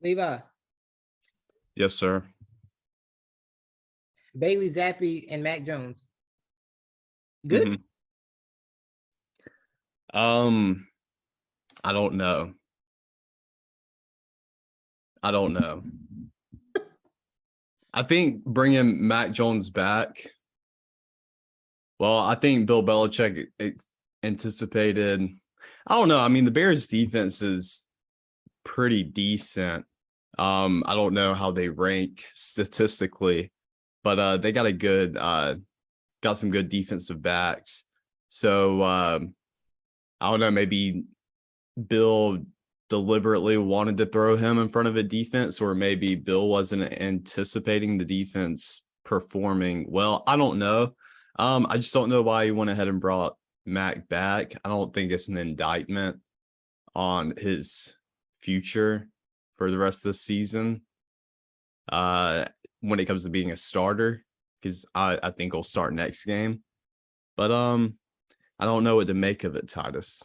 Levi, Yes, sir. Bailey Zappi, and Mac Jones. Good. Mhm. I don't know. I think bringing Mac Jones back. Well, I think Bill Belichick anticipated. I don't know. I mean, the Bears' defense is pretty decent. I don't know how they rank statistically, but they got some good defensive backs. So I don't know. Maybe Bill deliberately wanted to throw him in front of a defense, or maybe Bill wasn't anticipating the defense performing well. I don't know. I just don't know why he went ahead and brought Mac back. I don't think it's an indictment on his future for the rest of the season. When it comes to being a starter, because I think he'll start next game. But I don't know what to make of it, Titus.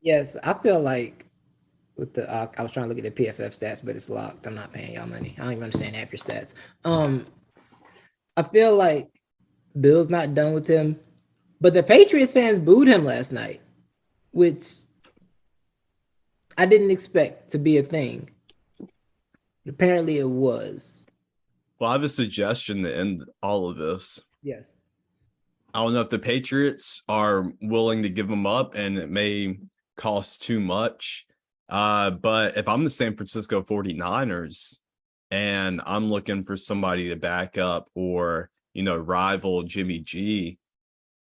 Yes, I feel like with the I was trying to look at the PFF stats, but it's locked. I'm not paying y'all money. I don't even understand half your stats. I feel like Bill's not done with him, but the Patriots fans booed him last night, which I didn't expect to be a thing. Apparently, it was. Well, I have a suggestion to end all of this. Yes. I don't know if the Patriots are willing to give him up, and it may cost too much. But if I'm the San Francisco 49ers and I'm looking for somebody to back up or, rival Jimmy G,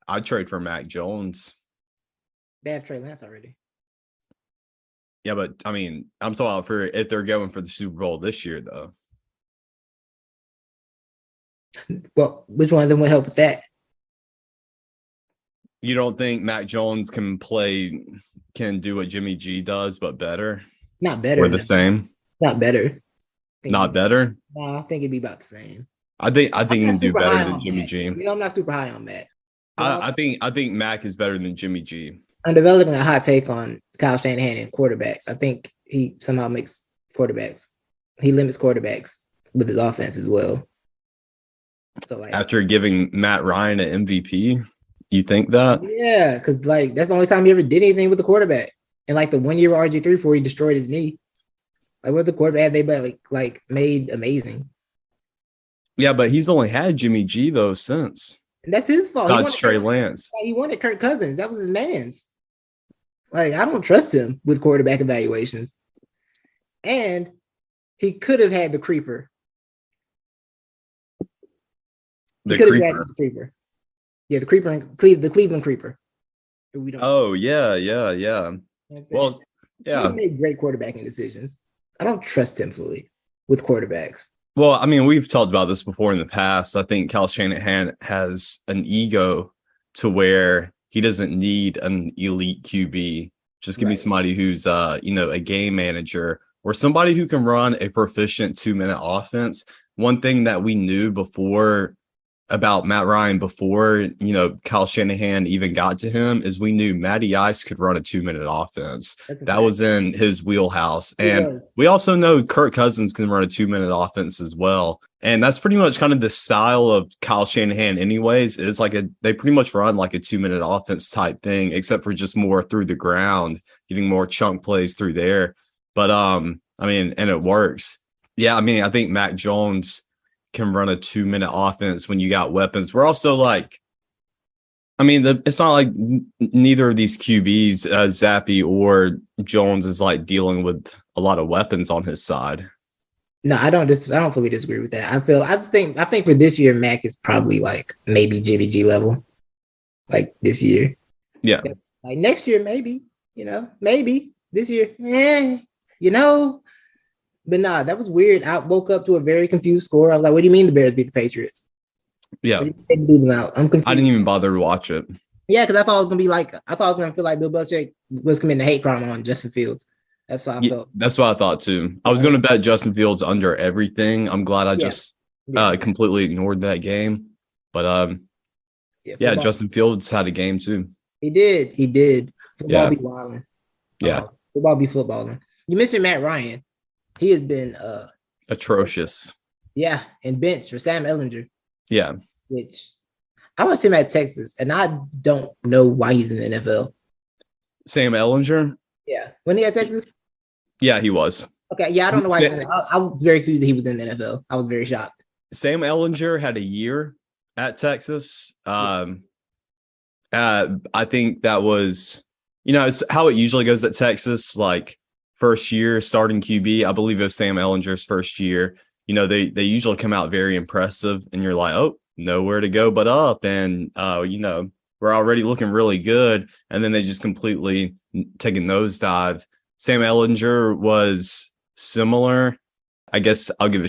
I'd trade for Mac Jones. They have Trey Lance already. Yeah, but I mean, I'm talking about for if they're going for the Super Bowl this year, though. Well, which one of them would help with that? You don't think Mac Jones can do what Jimmy G does, but better? Not better. Or the same? Not better. Not better? No, I think it'd be about the same. I think he can do better than Jimmy Mac. G. I'm not super high on Mac. I think Mac is better than Jimmy G. I'm developing a hot take on Kyle Shanahan and quarterbacks. I think he somehow makes quarterbacks. He limits quarterbacks with his offense as well. So after giving Matt Ryan an MVP, you think that? Yeah, because that's the only time he ever did anything with the quarterback. And the 1 year RG3 before he destroyed his knee. What the quarterback they made amazing. Yeah, but he's only had Jimmy G though since. And that's his fault. Besides Trey Lance. He wanted Kirk Cousins. That was his man's. I don't trust him with quarterback evaluations. And he could have had the creeper. He could have drafted the creeper. Yeah, the creeper, the Cleveland creeper. Oh, yeah. Well, yeah. He's made great quarterbacking decisions. I don't trust him fully with quarterbacks. Well, I mean, we've talked about this before in the past. I think Kyle Shanahan has an ego to where he doesn't need an elite QB. Just give me somebody who's, a game manager or somebody who can run a proficient 2-minute offense. One thing that we knew before about Matt Ryan before, Kyle Shanahan even got to him is we knew Matty Ice could run a 2-minute offense. That was in his wheelhouse. And we also know Kirk Cousins can run a 2-minute offense as well. And that's pretty much kind of the style of Kyle Shanahan anyways, is they pretty much run like a 2-minute offense type thing, except for just more through the ground, getting more chunk plays through there. But, and it works. Yeah, I think Mac Jones can run a 2-minute offense when you got weapons. We're also it's not like neither of these QBs, Zappi or Jones, is dealing with a lot of weapons on his side. No, I don't fully disagree with that. I think for this year, Mac is probably maybe Jimmy G level, this year. Yeah. Next year, maybe, maybe this year, But nah, that was weird. I woke up to a very confused score. I was like, what do you mean the Bears beat the Patriots? Yeah. They blew them out. I'm confused. I didn't even bother to watch it. Yeah, because I thought it was going to feel like Bill Belichick was committing a hate crime on Justin Fields. That's what I felt. That's what I thought too. I was going to bet Justin Fields under everything. I'm glad I just completely ignored that game. But Justin Fields had a game too. He did. Football be wilding. Yeah. Football be footballing. You mentioned Matt Ryan. He has been Atrocious. yeah, and benched for Sam Ellinger, Yeah. which I want to see him at Texas, and I don't know why he's in the NFL. Sam Ellinger? Yeah. When he at Texas? Yeah, he was. Okay, yeah, I don't know why he's in I was very confused that he was in the NFL. I was very shocked. Sam Ellinger had a year at Texas. I think that was, it's how it usually goes at Texas. Like first year starting QB, I believe it was Sam Ellinger's first year. They usually come out very impressive, and you're like, oh, nowhere to go but up, and we're already looking really good, and then they just completely take a nosedive. Sam Ellinger was similar. I guess I'll give a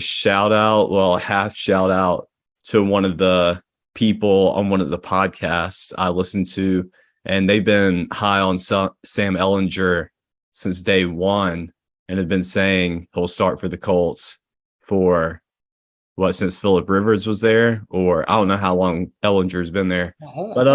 half shout out to one of the people on one of the podcasts I listened to, and they've been high on Sam Ellinger since day one, and have been saying he'll start for the Colts for since Phillip Rivers was there, or I don't know how long Ellinger's been there. But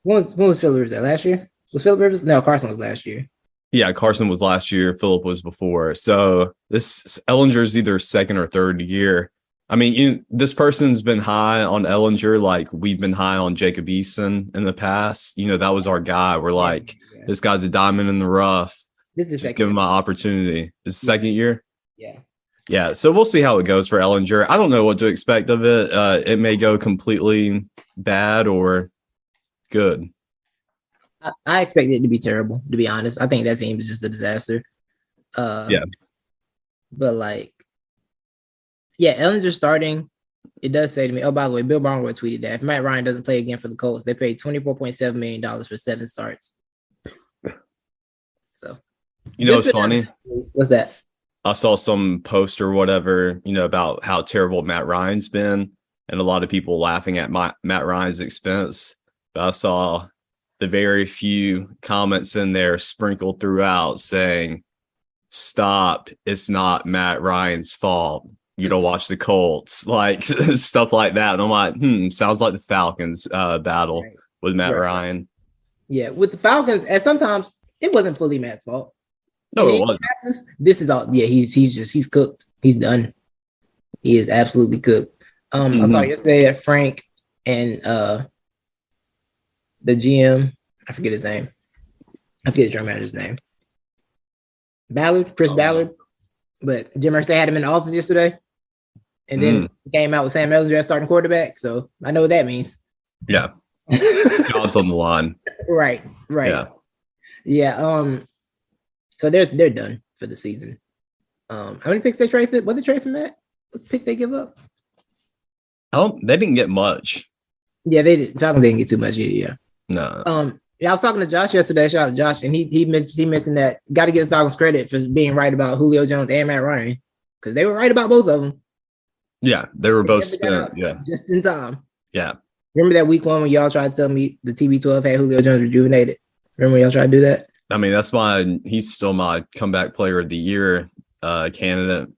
when was Phillip Rivers there? Last year? Was Phillip Rivers? No, Carson was last year. Yeah, Carson was last year. Phillip was before. So this Ellinger's either second or third year. I mean, this person's been high on Ellinger, like we've been high on Jacob Eason in the past. That was our guy. We're like, this guy's a diamond in the rough. This is just give him my opportunity. It's the second year. Yeah. Yeah. So we'll see how it goes for Ellinger. I don't know what to expect of it. It may go completely bad or good. I expect it to be terrible, to be honest. I think that team is just a disaster. Yeah. But Ellinger starting, it does say to me, oh, by the way, Bill Barnwell tweeted that if Matt Ryan doesn't play again for the Colts, they paid $24.7 million for 7 starts. So, it's funny. What's that? I saw some post or whatever, about how terrible Matt Ryan's been, and a lot of people laughing at Matt Ryan's expense. But I saw the very few comments in there sprinkled throughout saying, stop, it's not Matt Ryan's fault. You don't watch the Colts, like stuff like that. And I'm like, sounds like the Falcons battle with Matt Ryan. Yeah, with the Falcons, and sometimes it wasn't fully Matt's fault. No, it wasn't. This is all. Yeah, he's cooked. He's done. He is absolutely cooked. I saw yesterday that Frank and the GM, I forget his name. I forget the general manager's name. Chris Ballard. But Jim Irsay had him in the office yesterday. And then he came out with Sam Ellinger as starting quarterback. So I know what that means. Yeah. Jobs on the line. Right. Yeah. So they're done for the season. How many picks they trade for? What they trade for, Matt? What pick they give up? They didn't get much. Yeah, they didn't. Falcons didn't get too much yet. Yeah. No. Yeah, I was talking to Josh yesterday. Shout out to Josh, and he mentioned that got to give the Falcons credit for being right about Julio Jones and Matt Ryan, because they were right about both of them. Yeah, they were both spent. Yeah, just in time. Yeah. Remember that week 1 when y'all tried to tell me the TB12 had Julio Jones rejuvenated? Remember when y'all tried to do that? I mean, he's still my comeback player of the year candidate.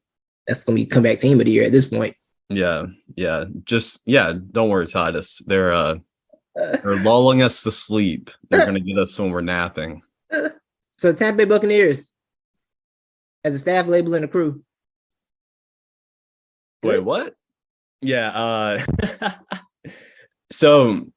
That's gonna be comeback team of the year at this point. Yeah. Don't worry, Titus. They're lulling us to sleep. They're gonna get us when we're napping. So Tampa Bay Buccaneers, as a staff, label, and a crew. Wait, what? Yeah. So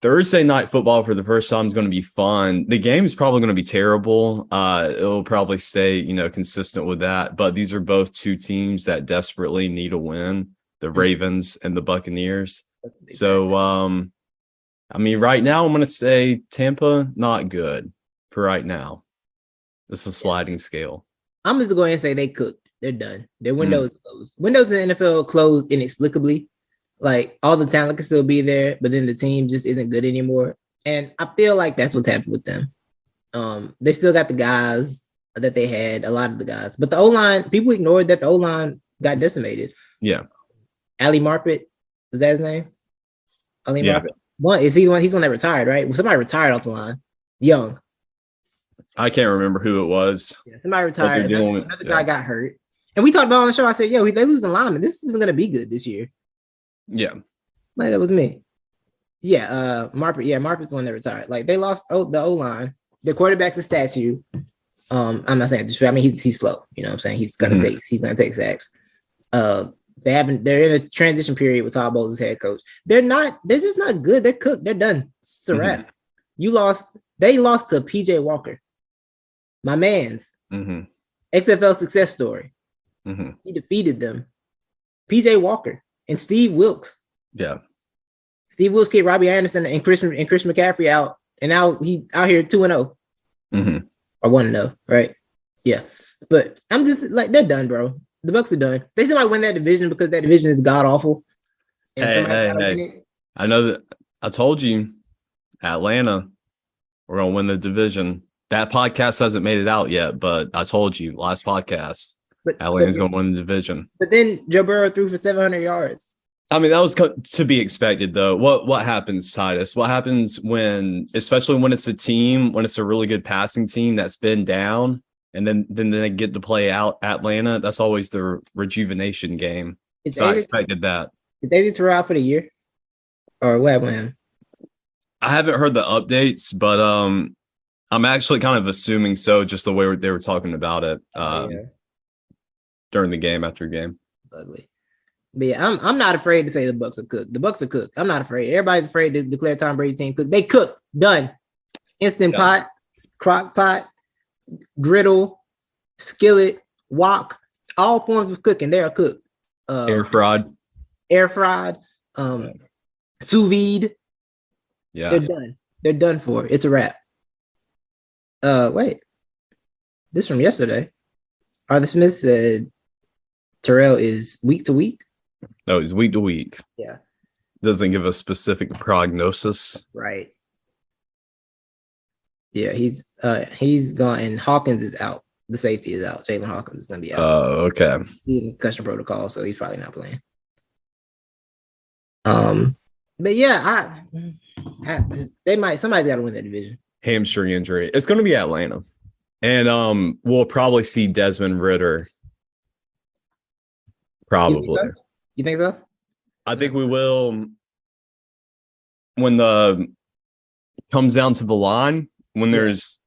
Thursday night football for the first time is going to be fun. The game is probably going to be terrible. It'll probably stay, consistent with that. But these are both two teams that desperately need a win: the Ravens and the Buccaneers. So, I mean, right now I'm going to say Tampa, not good for right now. This is a sliding scale. I'm just going to say they cooked. They're done. Their window is closed. Windows in the NFL closed inexplicably. Like, all the talent can still be there, but then the team just isn't good anymore. And I feel like that's what's happened with them. They still got the guys that they had, a lot of the guys. But the O-line, people ignored that the O-line got decimated. Yeah. Ali Marpet, is that his name? Ali Marpet. He's the one that retired, right? Well, somebody retired off the line. Young. I can't remember who it was. Yeah, somebody retired. Another guy got hurt. And we talked about on the show. I said, they're losing linemen. This isn't going to be good this year. Yeah. Like, that was me. Yeah, Marpet. Yeah, Marpet's the one that retired. Like, they lost the O-line. Their quarterback's a statue. I'm not saying this. I mean, he's slow. You know what I'm saying? He's gonna take sacks. They're in a transition period with Todd Bowles as head coach. They're just not good. They're cooked. They're done. It's a wrap. They lost to PJ Walker, my man's XFL success story. He defeated them. PJ Walker and Steve Wilkes. Yeah. Steve Wilkes kicked Robbie Anderson and Chris McCaffrey out, and now he out here 2-0. Or 1-0, right? Yeah. But I'm just like, they're done, bro. The Bucs are done. They still might win that division because that division is god awful. Hey. I know that I told you Atlanta, we're gonna win the division. That podcast hasn't made it out yet, but I told you last podcast, Atlanta's gonna win the division. But then Joe Burrow threw for 700 yards. I mean, that was to be expected, though. What happens, Titus? What happens especially when it's a really good passing team that's been down, and then they get to play out Atlanta? That's always the rejuvenation game. I expected that. Is Daisy Terrell out for the year, or what happened to him? I haven't heard the updates, but I'm actually kind of assuming so, just the way they were talking about it during the game after game. Ugly. But yeah, I'm not afraid to say the Bucs are cooked. The Bucs are cooked. I'm not afraid. Everybody's afraid to declare Tom Brady team cooked. They cooked. Done. Instant pot, crock pot, griddle, skillet, wok, all forms of cooking. They are cooked. Air fried, sous vide. Yeah, they're done. They're done for. It's a wrap. Wait. This from yesterday. Arthur Smith said Terrell is week to week. No, he's week to week. Yeah. Doesn't give a specific prognosis. Right. Yeah, he's gone, and Hawkins is out. The safety is out. Jalen Hawkins is going to be out. Oh, okay. He's in concussion protocol, so he's probably not playing. But yeah, somebody's got to win that division. Hamstring injury. It's going to be Atlanta, and we'll probably see Desmond Ridder. Probably. You think so? I think we will. When the comes down to the line, when there's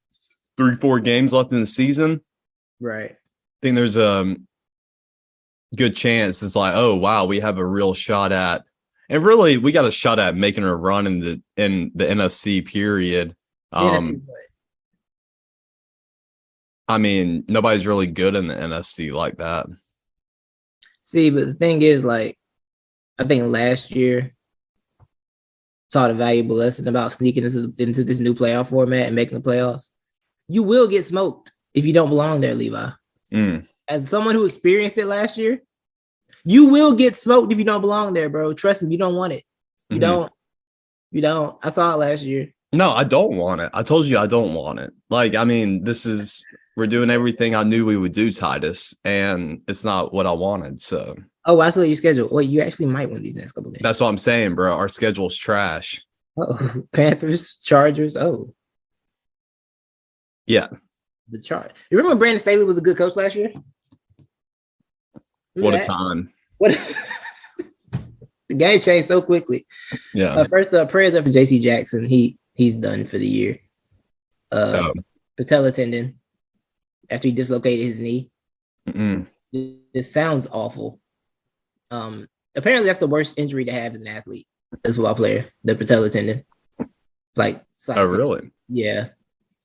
3-4 games left in the season, right? I think there's a good chance it's like, oh wow, we have a real shot at, and really we got a shot at making a run in the NFC period. I mean, nobody's really good in the NFC like that. See, but the thing is, like, I think last year taught a valuable lesson about sneaking into this new playoff format and making the playoffs. You will get smoked if you don't belong there, Levi. As someone who experienced it last year, you will get smoked if you don't belong there, bro. Trust me, you don't want it. You don't. I saw it last year. No, I don't want it. I told you I don't want it. Like, I mean, we're doing everything I knew we would do, Titus, and it's not what I wanted. So, I saw your schedule. Wait, you actually might win these next couple games. That's what I'm saying, bro. Our schedule's trash. Oh, Panthers, Chargers. Oh, yeah. The Chargers. You remember when Brandon Staley was a good coach last year? What a time! The game changed so quickly. Yeah. First, prayers up for J.C. Jackson. He's done for the year. Patella tendon after he dislocated his knee. It sounds awful. Apparently that's the worst injury to have as an athlete, as a football player, the patella tendon. Oh, really? Yeah.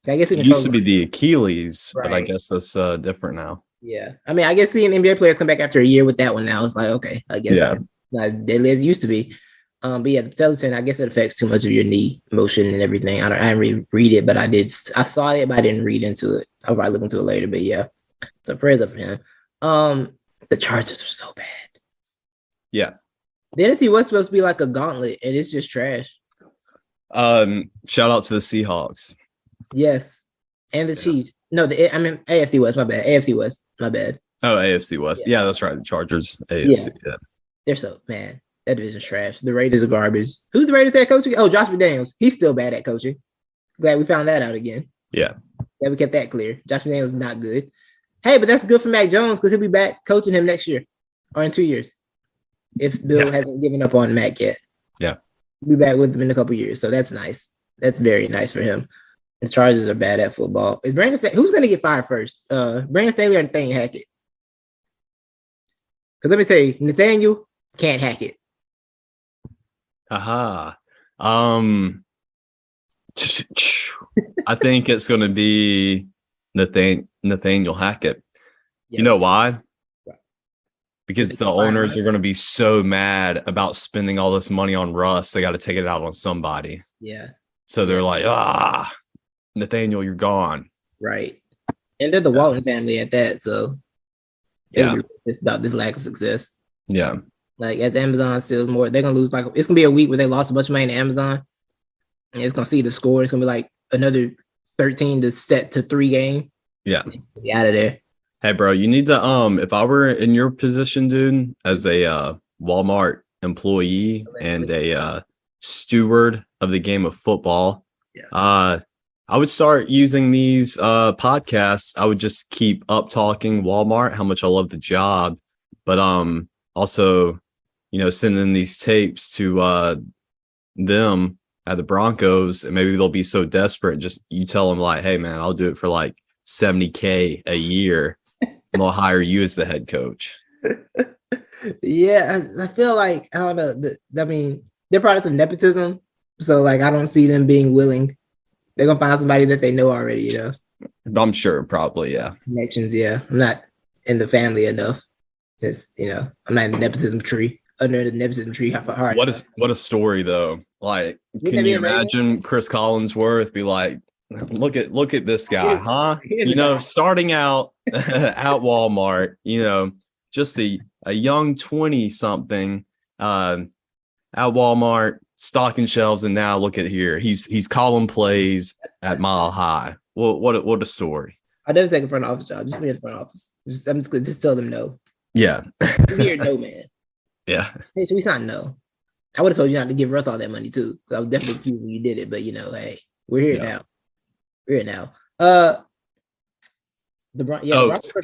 I guess it used to be the Achilles, right. But I guess that's different now. Yeah. I mean, I guess seeing NBA players come back after a year with that one now, it's like, okay, I guess not deadly as it used to be. But yeah, the patella tendon, I guess it affects too much of your knee motion and everything. I didn't really read it, but I saw it, but I didn't read into it. I'll probably look into it later, but yeah. So prayers up for him. The Chargers are so bad. Yeah. The NFC was supposed to be like a gauntlet, and it's just trash. Shout out to the Seahawks. Yes. And the Chiefs. No, AFC West, my bad. AFC West, my bad. Oh, AFC West. Yeah, that's right. The Chargers, AFC. Yeah. They're so, man, that division's trash. The Raiders are garbage. Who's the Raiders head coach? Oh, Josh McDaniels. He's still bad at coaching. Glad we found that out again. Yeah. We kept that clear. Josh McDaniels is not good. Hey, but that's good for Mac Jones because he'll be back coaching him next year or in 2 years. If Bill hasn't given up on Mac yet. Yeah. We'll be back with him in a couple years. So that's nice. That's very nice for him. The Chargers are bad at football. Is who's going to get fired first? Brandon Staley or Nathaniel Hackett? Because let me tell you, Nathaniel can't hack it. Aha. I think it's going to be Nathaniel Hackett. Yeah. You know why? Because the owners are going to be so mad about spending all this money on Russ. They got to take it out on somebody. Yeah. So they're like, Nathaniel, you're gone. Right. And they're the Walton family at that. So it's about this lack of success. Yeah. Like as Amazon sells more, they're going to lose. Like it's going to be a week where they lost a bunch of money to Amazon. And it's going to see the score. It's going to be like another 13 to set to 3 game. Yeah. Be out of there. Hey, bro, you need to, if I were in your position, dude, as a Walmart employee and a steward of the game of football, I would start using these podcasts. I would just keep up talking Walmart, how much I love the job, but also, sending these tapes to them at the Broncos, and maybe they'll be so desperate. Just you tell them like, hey, man, I'll do it for like $70K a year. And they'll hire you as the head coach. Yeah, I feel like, I don't know. I mean, they're probably some nepotism. So, like, I don't see them being willing. They're going to find somebody that they know already, I'm sure, probably, yeah. Connections, yeah. I'm not in the family enough. It's, I'm not in the nepotism tree. Under the nepotism tree, half a heart. What a story, though. Like, can you imagine Chris Collinsworth be like, look at this guy, huh? Starting out at Walmart, just a young 20-something at Walmart, stocking shelves, and now look at here. He's calling plays at Mile High. What a story. I'll never take a front office job. Just be in the front office. Just tell them no. Yeah. We're no, man. Yeah. Hey, should we sign no? I would have told you not to give Russ all that money too. I was definitely cute when you did it, but hey, we're here now. We're here now.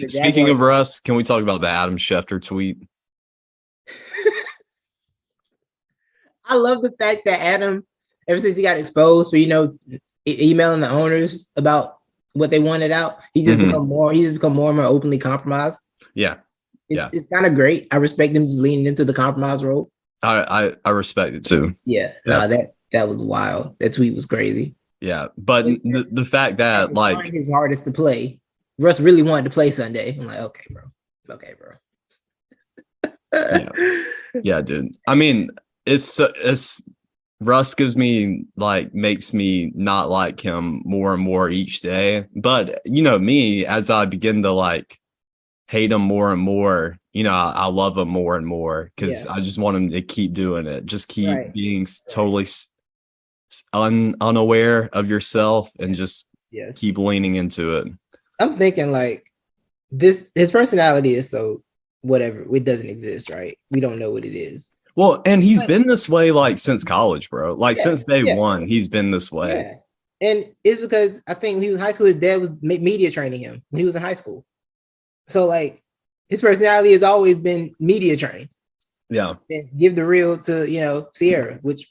Speaking of Russ, can we talk about the Adam Schefter tweet? I love the fact that Adam, ever since he got exposed for emailing the owners about what they wanted out, he's just become more and more openly compromised. Yeah. It's kind of great. I respect him just leaning into the compromise role. I respect it too. Yeah. No, that was wild. That tweet was crazy. Yeah, but the fact that like his hardest to play, Russ really wanted to play Sunday. I'm like, okay, bro. Yeah, dude. I mean, it's Russ makes me not like him more and more each day. But me, as I begin to like hate him more and more, I love him more and more because I just want him to keep doing it. Just keep being totally unaware of yourself and just keep leaning into it. I'm thinking like his personality is so whatever, it doesn't exist, right? We don't know what it is. Well, and he's been this way like since college, bro. Like since day one, he's been this way. Yeah. And it's because I think when he was in high school, his dad was media training him when he was in high school. So like his personality has always been media trained. Yeah. And give the real to, Sierra, which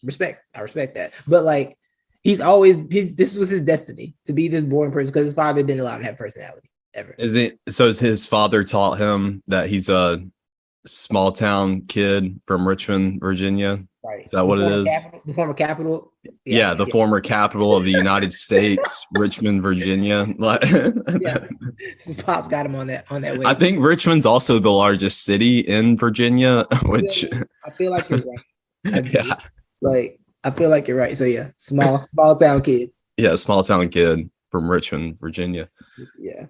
I respect that. But like, this was his destiny to be this boring person because his father didn't allow him to have personality ever. Is his father taught him that he's a small town kid from Richmond, Virginia? Right. Is that what it is? The former capital. Yeah, the former capital of the United States, Richmond, Virginia. His pops got him on that way. I think Richmond's also the largest city in Virginia, which I feel like you're right. I feel like you're right. So yeah, small town kid. Yeah, small town kid from Richmond, Virginia. Yeah.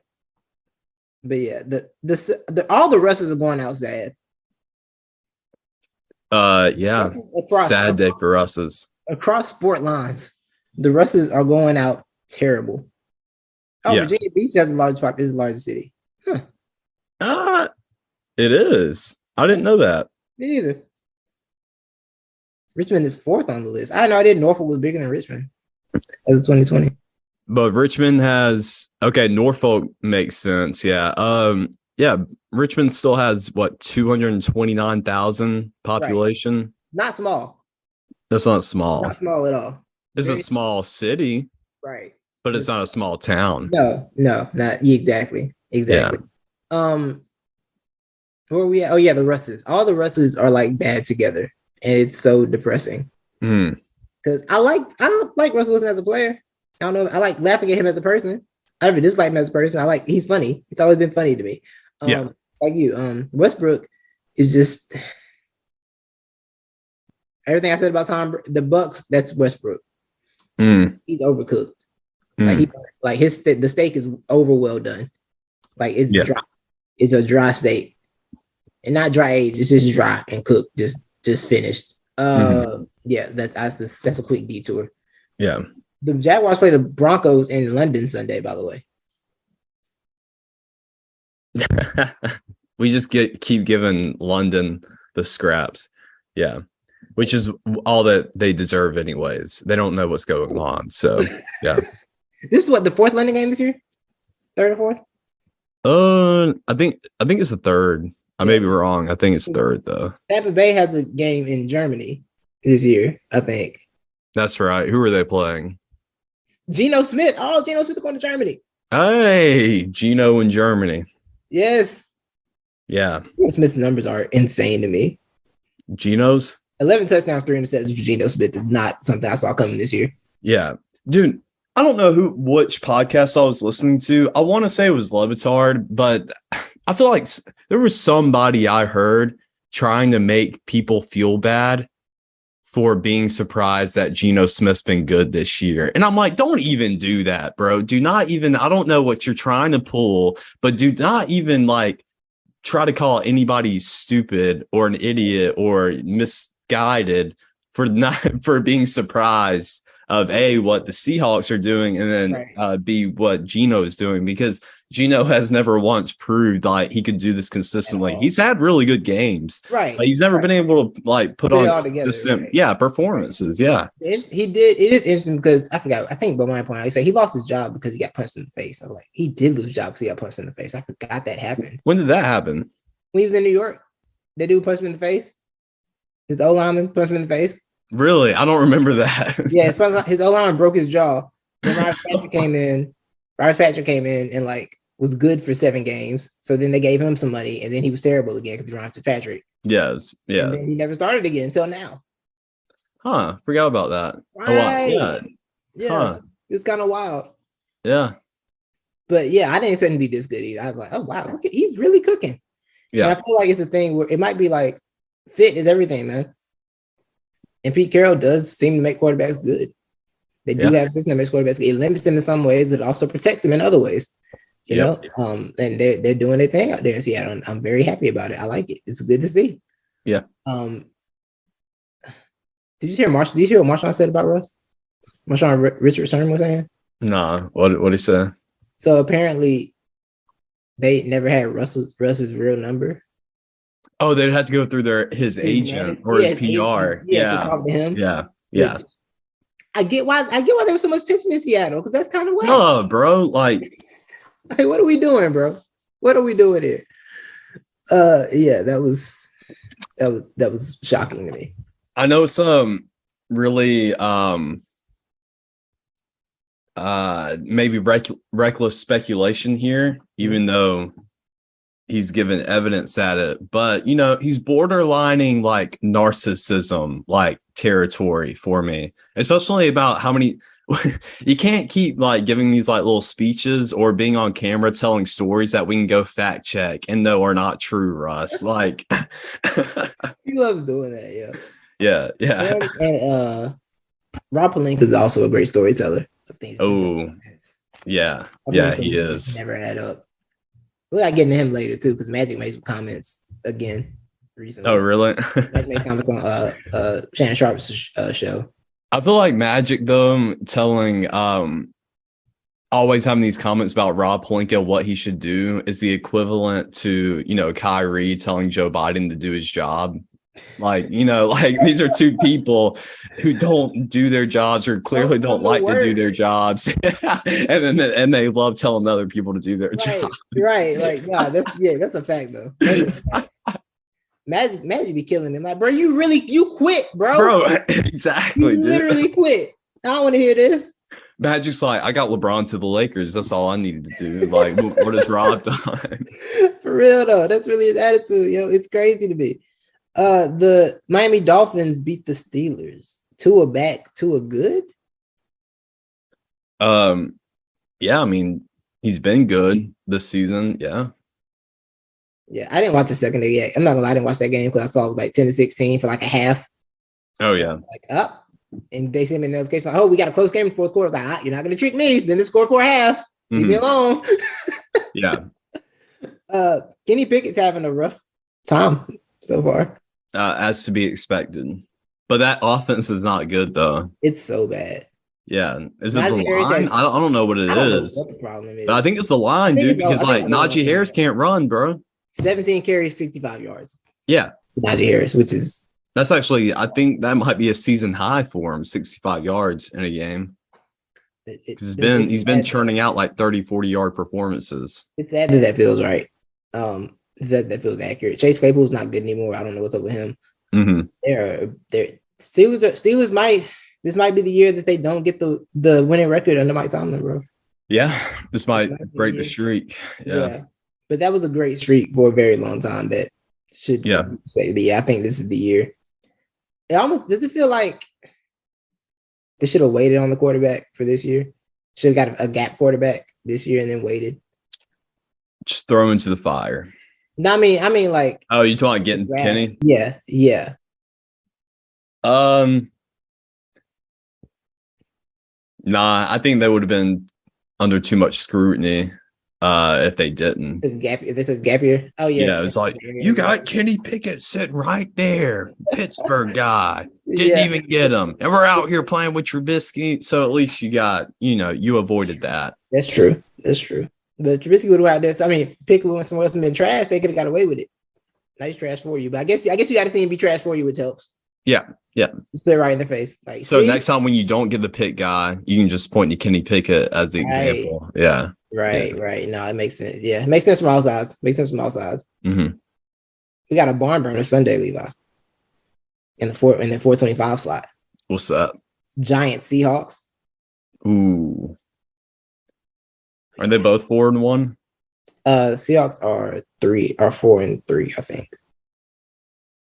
But yeah, all the Russes are going out sad. Yeah. Sad day for Russes. Across sport lines, the Russes are going out terrible. Virginia Beach has the largest city. Huh. It is. I didn't know that. Me either. Richmond is 4th on the list. I had no idea Norfolk was bigger than Richmond as of 2020. But Richmond has Norfolk makes sense. Yeah. Richmond still has 229,000 population. Right. Not small. That's not small. Not small at all. It's a small city. Right. But it's not a small town. No, not exactly. Yeah. Where are we at? Oh yeah, the Russes. All the Russes are like bad together, and it's so depressing. Because I don't like Russell Wilson as a player. I don't know. I like laughing at him as a person. I never disliked him as a person. He's funny. He's always been funny to me. Like you, Westbrook is just everything I said about the Bucks. That's Westbrook. He's overcooked. Like the steak is over well done. Like it's dry. It's a dry steak, and not dry aged. It's just dry and cooked. Just finished. Yeah, that's a quick detour. Yeah. The Jaguars play the Broncos in London Sunday, by the way. We just keep giving London the scraps. Yeah. Which is all that they deserve anyways. They don't know what's going on. So yeah. This is what, the fourth London game this year? Third or fourth? I think it's the third. I may be wrong. I think it's third though. Tampa Bay has a game in Germany this year, I think. That's right. Who are they playing? Geno Smith. Oh, Geno Smith is going to Germany. Hey, Geno in Germany. Yes. Yeah. Geno Smith's numbers are insane to me. Geno's? 11 touchdowns, 3 interceptions for Geno Smith is not something I saw coming this year. Yeah. Dude, I don't know which podcast I was listening to. I want to say it was Levitard, but I feel like there was somebody I heard trying to make people feel bad for being surprised that Geno Smith's been good this year. And I'm like, don't even do that, bro. Do not even, I don't know what you're trying to pull, but do not even like try to call anybody stupid or an idiot or misguided for being surprised of what the Seahawks are doing, and then B, what Geno is doing, because Geno has never once proved like he could do this consistently. He's had really good games, right? But he's never been able to like put on consistent, performances. Yeah, he did. It is interesting because I think, but my point, I said he lost his job because he got punched in the face. I was like, he did lose his job because he got punched in the face. I forgot that happened. When did that happen? When he was in New York, that dude punched him in the face. His O-lineman punched him in the face. Really? I don't remember that. Yeah, his O-lineman broke his jaw. Then Ryan Patrick came in and like was good for 7 games. So then they gave him some money, and then he was terrible again because Ryan Patrick. Yes. Yeah. And then he never started again until now. Huh. Forgot about that. Right. Oh, wow. Yeah. Huh. It's kind of wild. Yeah. But yeah, I didn't expect him to be this good either. I was like, oh wow, he's really cooking. Yeah. And I feel like it's a thing where it might be like fit is everything, man. And Pete Carroll does seem to make quarterbacks good. They do have a system that makes quarterbacks good. It limits them in some ways, but it also protects them in other ways. You know, and they're doing their thing out there in Seattle. I'm very happy about it. I like it. It's good to see. Yeah. Did you hear Marshall? Did you hear what Marshall said about Russ? Marshawn Richardson was saying? Nah. What he say? So apparently, they never had Russ's real number. Oh, they'd have to go through his agent or his PR. Yeah. To talk to him. Yeah. I get why there was so much tension in Seattle, because that's kind of whack. Oh, bro, like what are we doing, bro? What are we doing here? Yeah, that was shocking to me. I know some really maybe reckless speculation here, even though he's given evidence at it, but he's borderlining like narcissism like territory for me, especially about how many you can't keep like giving these like little speeches or being on camera telling stories that we can go fact check and know are not true, Russ. Like he loves doing that. Yeah. And Rob Pelinka is also a great storyteller of things. Yeah, he is. Never add up. We got getting to him later too, because Magic made some comments again recently. Oh, really? Magic made comments on Shannon Sharp's show. I feel like Magic though telling always having these comments about Rob Pelinka, what he should do, is the equivalent to Kyrie telling Joe Biden to do his job. Like these are two people who don't do their jobs or clearly don't like to do their jobs, and they love telling other people to do their jobs. Right, like that's a fact though. Magic be killing him. Like, bro, you quit, bro. Exactly. You literally quit. I don't want to hear this. Magic's like, I got LeBron to the Lakers. That's all I needed to do. Like, what has Rob done? For real though, that's really his attitude, yo. It's crazy to me. The Miami Dolphins beat the Steelers. Tua back, Tua good. Yeah, I mean, he's been good this season. Yeah. Yeah, I didn't watch the second day yet. I'm not gonna lie, I didn't watch that game because I saw it was like 10-16 for like a half. Oh yeah. Like up. And they sent me a notification like, oh, we got a close game in the fourth quarter. Like, you're not gonna trick me. It's been the score for a half. Leave me alone. Yeah. Kenny Pickett's having a rough time so far. As to be expected. But that offense is not good though. It's so bad. Yeah. Is it the line? I don't know what it is. What the problem is. But I think it's the line, dude, because like Najee Harris can't run, bro. 17 carries, 65 yards. Yeah. Najee Harris, which is that's actually, I think that might be a season high for him, 65 yards in a game. He's been churning out like 30, 40-yard performances. It's sad that feels right. That feels accurate. Chase Claypool's not good anymore. I don't know what's up with him. Mm-hmm. Steelers might be the year that they don't get the winning record under Mike Tomlin, bro. Yeah, this might break the streak. Yeah. But that was a great streak for a very long time. That should be. Yeah, I think this is the year. Does it feel like they should have waited on the quarterback for this year? Should have got a gap quarterback this year and then waited. Just throw him into the fire. No, I mean like. Oh, you talking about getting Kenny? Yeah. Nah, I think they would have been under too much scrutiny if they didn't. If it's a gap year. Oh yeah. Yeah, it's like you got Kenny Pickett sitting right there, Pittsburgh guy. Didn't even get him. And we're out here playing with Trubisky. So at least you got, you avoided that. That's true. But Trubisky would have out there. So, I mean, Pickett went somewhere else and been trash. They could have got away with it. Now he's trash for you. But I guess you got to see him be trash for you, which helps. Yeah. Spit right in the face. Like, so next time when you don't get the pick guy, you can just point to Kenny Pickett as the example. Yeah. Right. No, it makes sense. Yeah, it makes sense from all sides. Mm-hmm. We got a barn burner Sunday, Levi. In the 425 slot. What's that? Giants Seahawks. Ooh. Are they both 4-1? Seahawks are 4-3, I think.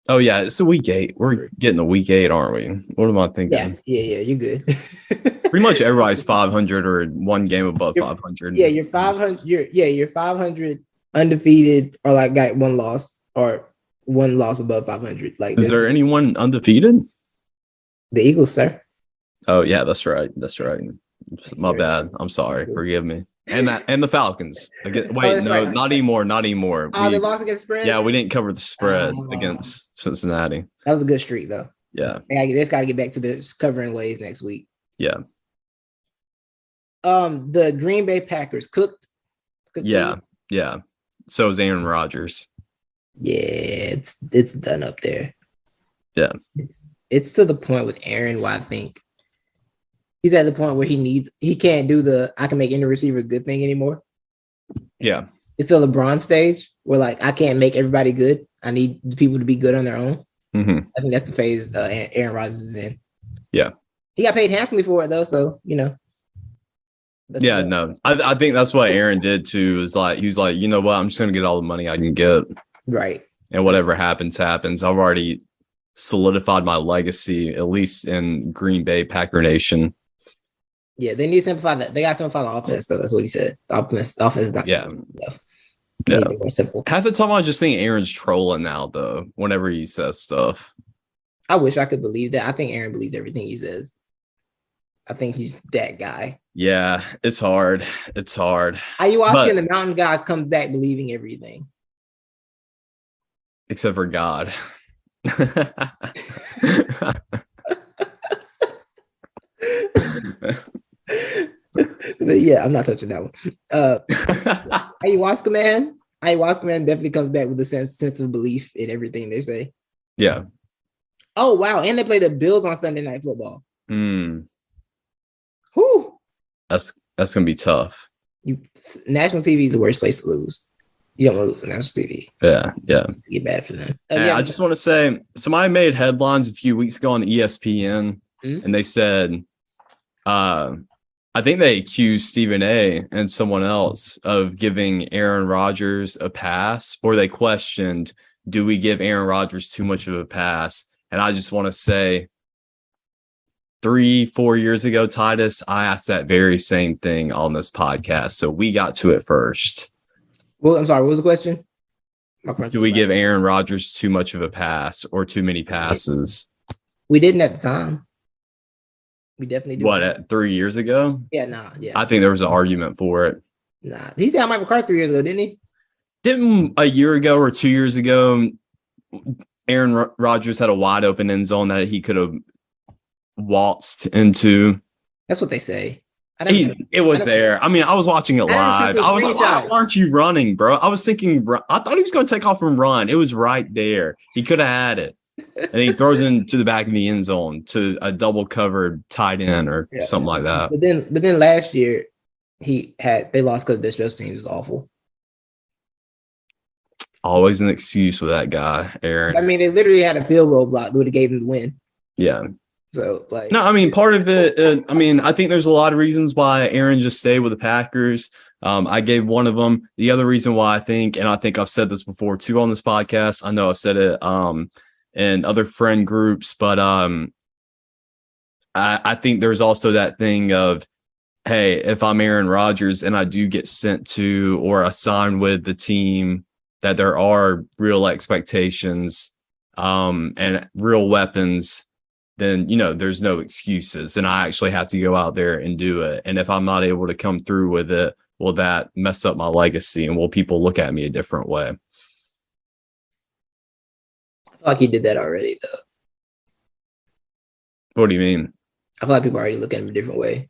Oh yeah, it's a week 8. We're getting a week 8, aren't we? What am I thinking? Yeah, you're good. Pretty much everybody's 500 or one game above 500. Yeah, you're 500. You're 500 undefeated, or like got one loss or one loss above 500. Like, is there anyone undefeated? The Eagles, sir. Oh yeah, that's right. My bad. I'm sorry. Forgive me. And the Falcons. Not anymore. They lost against the spread? Yeah, we didn't cover the spread against Cincinnati. That was a good streak, though. Yeah. They just got to get back to the covering ways next week. Yeah. The Green Bay Packers cooked. Yeah. So is Aaron Rodgers. Yeah, it's done up there. Yeah. It's to the point with Aaron where I think he's at the point where he can't do the I can make any receiver good thing anymore. Yeah. It's the LeBron stage where like I can't make everybody good. I need people to be good on their own. Mm-hmm. I think that's the phase Aaron Rodgers is in. Yeah. He got paid handsomely for it though, so Yeah, no. I think that's what Aaron did too. Is like he was like, you know what, I'm just gonna get all the money I can get. Right. And whatever happens. I've already solidified my legacy, at least in Green Bay Packer Nation. Yeah, they need to simplify that. They got to simplify the offense, though. That's what he said. The offense is not simple enough. They need to be more simple. Half the time, I just think Aaron's trolling now, though, whenever he says stuff. I wish I could believe that. I think Aaron believes everything he says. I think he's that guy. Yeah, it's hard. Ayahuasca and the mountain guy comes back believing everything. Except for God. But yeah, I'm not touching that one. Ayahuasca man definitely comes back with a sense of belief in everything they say. Yeah. Oh wow, and they play the Bills on Sunday Night Football. Whew. That's gonna be tough. National TV is the worst place to lose. You don't want to lose on national TV. Yeah. Get bad for them. I just want to say, somebody made headlines a few weeks ago on ESPN, and they said, I think they accused Stephen A. and someone else of giving Aaron Rodgers a pass, or they questioned, do we give Aaron Rodgers too much of a pass? And I just want to say 3-4 years ago, Titus, I asked that very same thing on this podcast. So we got to it first. Well, I'm sorry, what was the question? Do we give Aaron Rodgers too much of a pass or too many passes? We didn't at the time. We definitely do. What, 3 years ago? Yeah, yeah. I think there was an argument for it. Nah, he said Mike McCarthy 3 years ago, didn't he? Didn't a year ago or 2 years ago, Aaron Rodgers had a wide open end zone that he could have waltzed into? That's what they say. It was there. I mean, I was watching it live. I was like, why aren't you running, bro? I was thinking, I thought he was going to take off and run. It was right there. He could have had it. And he throws into the back of the end zone to a double covered tight end or something like that. But then last year they lost because their special teams is awful. Always an excuse with that guy, Aaron. I mean, they literally had a field goal block that would have gave them the win. Yeah. So no, I mean, part of it. I think there's a lot of reasons why Aaron just stayed with the Packers. I gave one of them. The other reason why I think I've said this before too on this podcast. I know I've said it in other friend groups, but I think there's also that thing of, hey, if I'm Aaron Rodgers and I do get sent to or assigned with the team, that there are real expectations and real weapons, then, there's no excuses. And I actually have to go out there and do it. And if I'm not able to come through with it, will that mess up my legacy? And will people look at me a different way? I feel like he did that already, though. What do you mean? I feel like people already look at him a different way.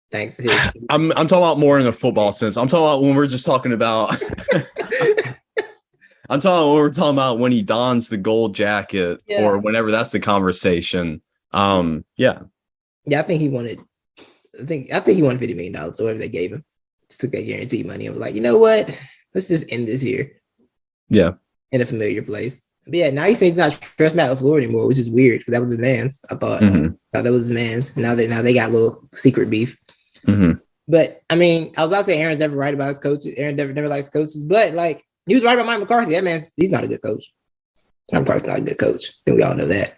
Thanks to his. I'm talking about more in a football sense. I'm talking about when we're just talking about. I'm talking about when he dons the gold jacket or whenever that's the conversation. Yeah. Yeah, I think he wanted. I think he wanted $50 million or whatever they gave him. Just took that guaranteed money and was like, you know what? Let's just end this here. Yeah. In a familiar place. But yeah, now he's saying he's not trust Matt LaFleur anymore, which is weird because that was his man's. I thought that was his man's. Now they got a little secret beef. Mm-hmm. But I mean, I was about to say Aaron's never right about his coaches. Aaron never likes coaches, but like he was right about Mike McCarthy. That man's he's not a good coach. Mike McCarthy's not a good coach. I think we all know that.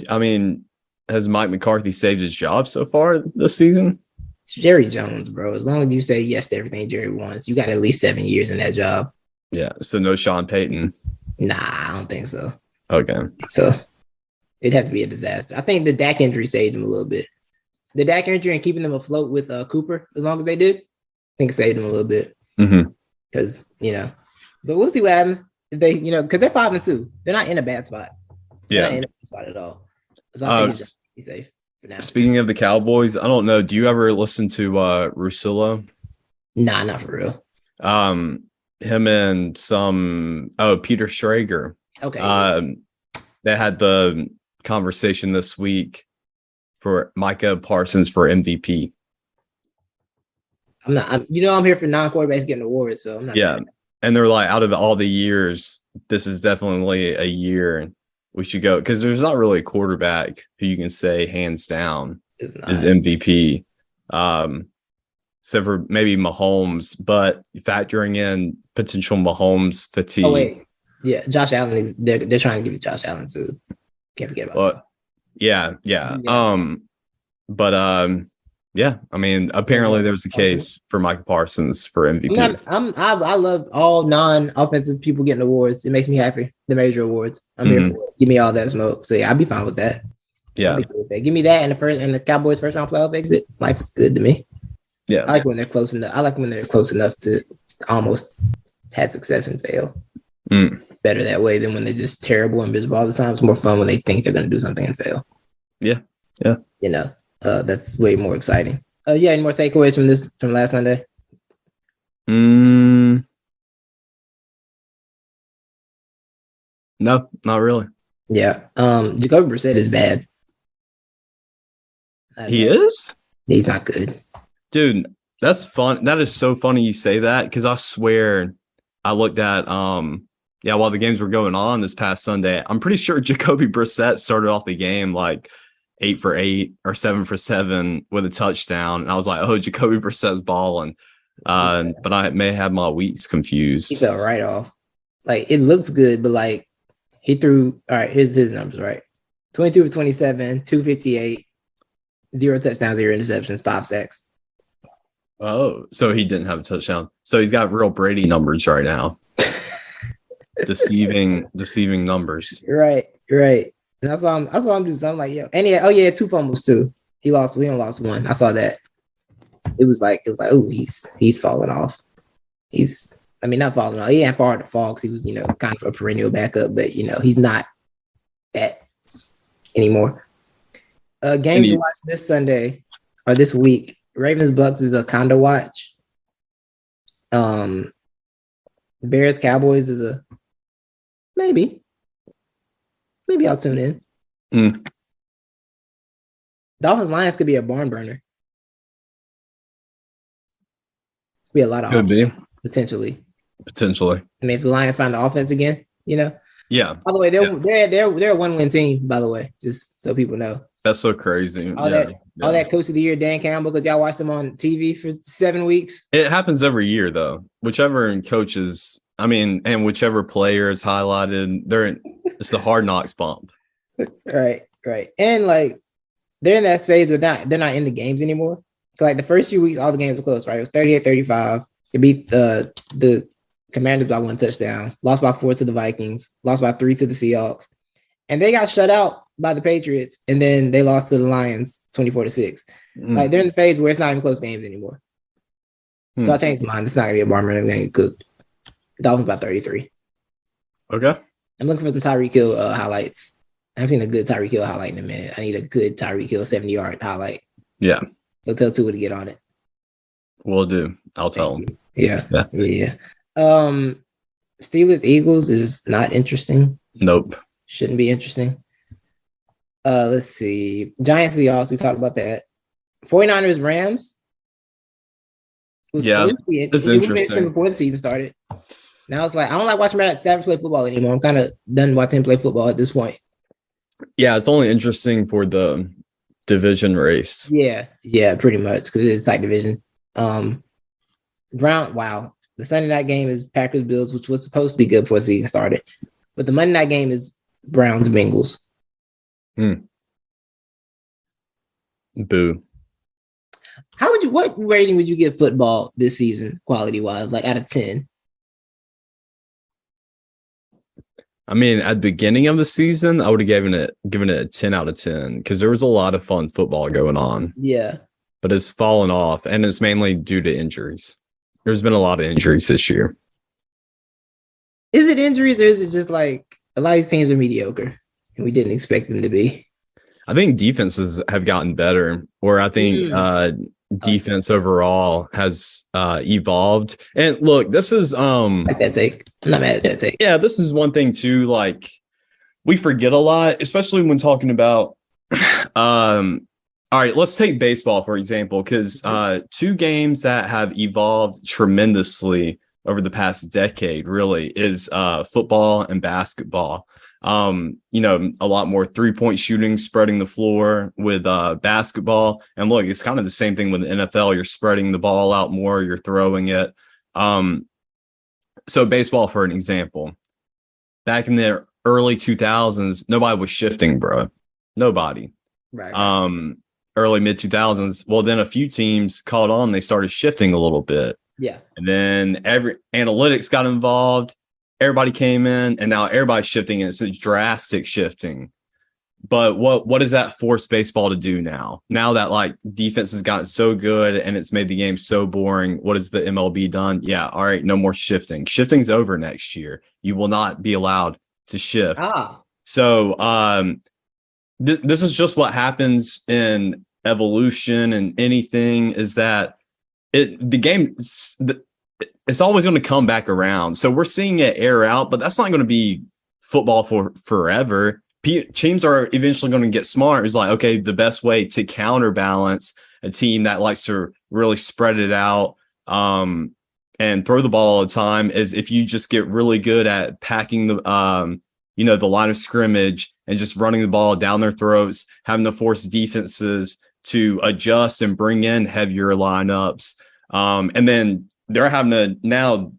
I mean, has Mike McCarthy saved his job so far this season? It's Jerry Jones, bro. As long as you say yes to everything Jerry wants, you got at least 7 years in that job. Yeah. So no Sean Payton. Nah, I don't think so. Okay. So it'd have to be a disaster. I think the Dak injury saved him a little bit. The Dak injury and keeping them afloat with Cooper as long as they did, I think it saved them a little bit. Because, but we'll see what happens if they, because they're 5-2. They're not in a bad spot. They're not in a bad spot at all. So I think he's safe for now. Speaking of the Cowboys, I don't know. Do you ever listen to Russillo? Nah, not for real. Him and Peter Schrager. Okay. They had the conversation this week for Micah Parsons for MVP. I'm here for non-quarterbacks getting awards, so I'm not. Yeah, and they're like, out of all the years, this is definitely a year we should go, because there's not really a quarterback who you can say hands down is MVP. Except for maybe Mahomes, but factoring in potential Mahomes fatigue. Oh wait, yeah, Josh Allen. They're trying to give it Josh Allen too. Can't forget about that. Yeah. Yeah. I mean, apparently there was a case for Micah Parsons for MVP. I love all non-offensive people getting awards. It makes me happy. The major awards. I'm here for it. Give me all that smoke. So yeah, I'd be fine with that. Yeah. Give me that and the Cowboys first round playoff exit. Life is good to me. Yeah. I like when they're close enough. I like when they're close enough to almost have success and fail. Better that way than when they're just terrible and miserable all the time. It's more fun when they think they're going to do something and fail. Yeah. That's way more exciting. Any more takeaways from last Sunday? No, not really. Yeah. Jacoby Brissett is bad. He is? He's not good. Dude, that's fun. That is so funny you say that, because I swear I looked at while the games were going on this past Sunday, I'm pretty sure Jacoby Brissett started off the game like 8 for 8 or 7 for 7 with a touchdown. And I was like, oh, Jacoby Brissett's balling. But I may have my weeks confused. He fell right off. Like, it looks good, but like, he threw, all right, here's his numbers, right? 22 for 27, 258, 0 touchdowns, 0 interceptions, 5 sacks. Oh, so he didn't have a touchdown. So he's got real Brady numbers right now. deceiving numbers. Right. And I saw him do something like, yo. And he had 2 fumbles too. We only lost 1. I saw that. It was like, oh, he's falling off. Not falling off. He ain't far to fall because he was, kind of a perennial backup, but he's not that anymore. Games to watch this Sunday or this week. Ravens Bucks is a condo watch. Bears Cowboys is a maybe I'll tune in. Dolphins Lions could be a barn burner. Be a lot of offense, potentially. I mean, if the Lions find the offense again, Yeah. By the way, they're a 1-win team. By the way, just so people know. That's so crazy. All that Coach of the Year, Dan Campbell, because y'all watched him on TV for 7 weeks. It happens every year, though. Whichever coaches, and whichever player is highlighted, it's the Hard Knocks bump. Right. And like they're in that phase where they're not in the games anymore. So like the first few weeks, all the games were close, right? It was 38-35. They beat the Commanders by 1 touchdown, lost by 4 to the Vikings, lost by 3 to the Seahawks. And they got shut out by the Patriots, and then they lost to the Lions 24-6. Like they're in the phase where it's not even close games anymore. So I changed my mind. It's not gonna be a barn burner. They're gonna get cooked. Dolphins by 33. Okay. I'm looking for some Tyreek Hill highlights. I haven't seen a good Tyreek Hill highlight in a minute. I need a good Tyreek Hill 70-yard highlight. Yeah. So tell Tua to get on it. Will do. I'll tell him. Yeah. Steelers Eagles is not interesting. Nope. Shouldn't be interesting. Let's see. Giants Seahawks. We talked about that. 49ers Rams. It's interesting. Before the season started. Now it's like I don't like watching Matt Stafford play football anymore. I'm kind of done watching him play football at this point. Yeah, it's only interesting for the division race. Yeah, pretty much because it's tight division. The Sunday night game is Packers Bills, which was supposed to be good before the season started, but the Monday night game is Browns Bengals. Boo. What rating would you give football this season, quality wise, like out of 10? At the beginning of the season, I would have given it a 10 out of 10 because there was a lot of fun football going on. Yeah. But it's fallen off, and it's mainly due to injuries. There's been a lot of injuries this year. Is it injuries or is it just like a lot of these teams are mediocre and we didn't expect them to be? I think defenses have gotten better, or I think defense overall has evolved. And look, this is like that take. I'm not mad at that take. Yeah, this is one thing too. Like we forget a lot, especially when talking about all right, let's take baseball for example, because 2 games that have evolved tremendously over the past decade really is football and basketball. A lot more 3-point shooting, spreading the floor with basketball. And look, it's kind of the same thing with the NFL. You're spreading the ball out more, you're throwing it. So baseball, for an example, back in the early 2000s, nobody was shifting, bro. Nobody. Right. Early mid 2000s. Well, then a few teams caught on. They started shifting a little bit. Yeah. And then analytics got involved. Everybody came in, and now everybody's shifting, and it's a drastic shifting. But what does that force baseball to do now? Now that like defense has gotten so good and it's made the game so boring, what has the MLB done? Yeah, all right, no more shifting. Shifting's over next year. You will not be allowed to shift. So this is just what happens in evolution and anything is that the game it's always going to come back around. So we're seeing it air out, but that's not going to be football for forever. Teams are eventually going to get smart. It's like, okay, the best way to counterbalance a team that likes to really spread it out and throw the ball all the time is if you just get really good at packing the line of scrimmage and just running the ball down their throats, having to force defenses to adjust and bring in heavier lineups. And then they're having to now,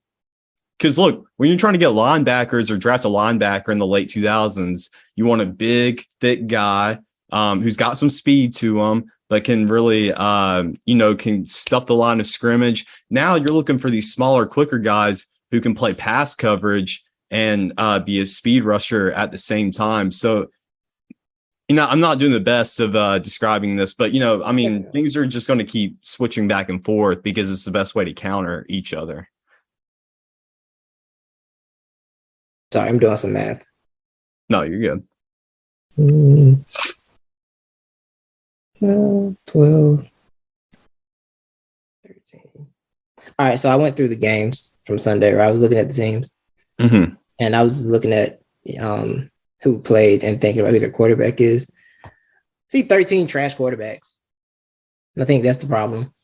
because look, when you're trying to get linebackers or draft a linebacker in the late 2000s, you want a big, thick guy who's got some speed to him, but can really, can stuff the line of scrimmage. Now you're looking for these smaller, quicker guys who can play pass coverage and be a speed rusher at the same time. So, I'm not doing the best of describing this, but, things are just going to keep switching back and forth because it's the best way to counter each other. Sorry, I'm doing some math. No, you're good. 12, 13. All right, so I went through the games from Sunday, where I was looking at the teams. Mm-hmm. And I was looking at who played and thinking about who their quarterback is. See 13 trash quarterbacks. And I think that's the problem.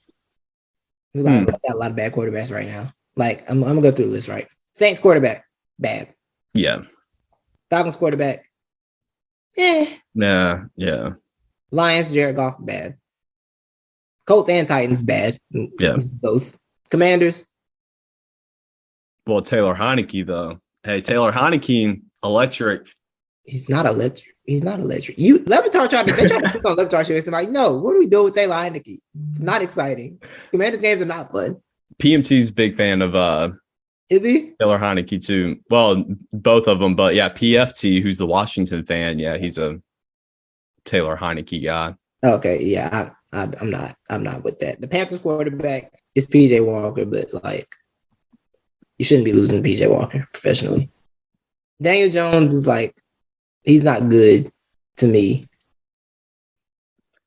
We got a lot of bad quarterbacks right now. Like, I'm going to go through the list, right? Saints quarterback, bad. Yeah. Falcons quarterback, Yeah. Lions, Jared Goff, bad. Colts and Titans, bad. Yeah. Both. Commanders. Well, Taylor Heineke, though. Hey, Taylor Heineke, electric. He's not electric. You Levitar tried to put on Levitar show. It's like, no, what are we doing with Taylor Heineke? It's not exciting. Commanders games are not fun. PMT's big fan of is he? Taylor Heineke too. Well, both of them, but yeah, PFT, who's the Washington fan, yeah, he's a Taylor Heineke guy. Okay, yeah, I'm not with that. The Panthers quarterback is PJ Walker, but like, you shouldn't be losing to PJ Walker professionally. Daniel Jones is like, he's not good to me.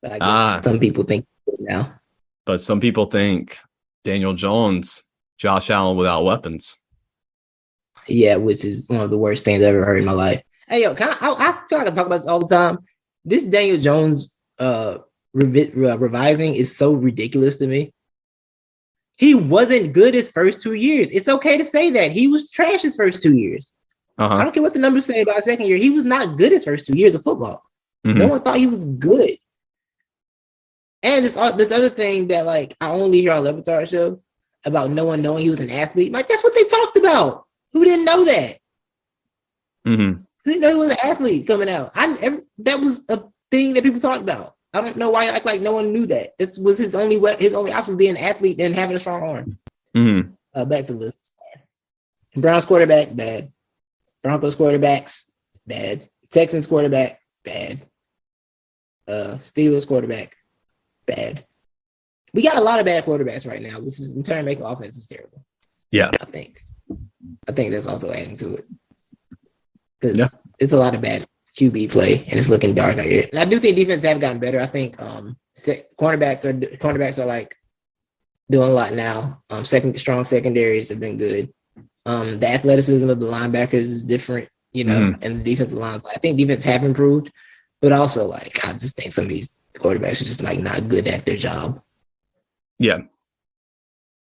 But I guess some people think now. But some people think Daniel Jones, Josh Allen without weapons. Yeah, which is one of the worst things I've ever heard in my life. Hey, yo, I feel like I talk about this all the time. This Daniel Jones revising is so ridiculous to me. He wasn't good his first 2 years. It's okay to say that. He was trash his first 2 years. Uh-huh. I don't care what the numbers say about second year. He was not good his first 2 years of football. Mm-hmm. No one thought he was good. And this other thing that, like, I only hear on Levitar show about no one knowing he was an athlete. Like, that's what they talked about. Who didn't know that? Mm-hmm. Who didn't know he was an athlete coming out? That was a thing that people talked about. I don't know why you act like no one knew that. It was his only option being an athlete and having a strong arm. Mm-hmm. Back to the list. Browns quarterback, bad. Broncos quarterbacks, bad. Texans quarterback, bad. Steelers quarterback, bad. We got a lot of bad quarterbacks right now, which is in turn making offenses terrible. Yeah. I think that's also adding to it. Because it's a lot of bad QB play, and it's looking dark out here. And I do think defenses have gotten better. I think cornerbacks are like doing a lot now. Strong secondaries have been good. The athleticism of the linebackers is different, and the defensive line. I think defense have improved, but also, like, I just think some of these quarterbacks are just, like, not good at their job. Yeah.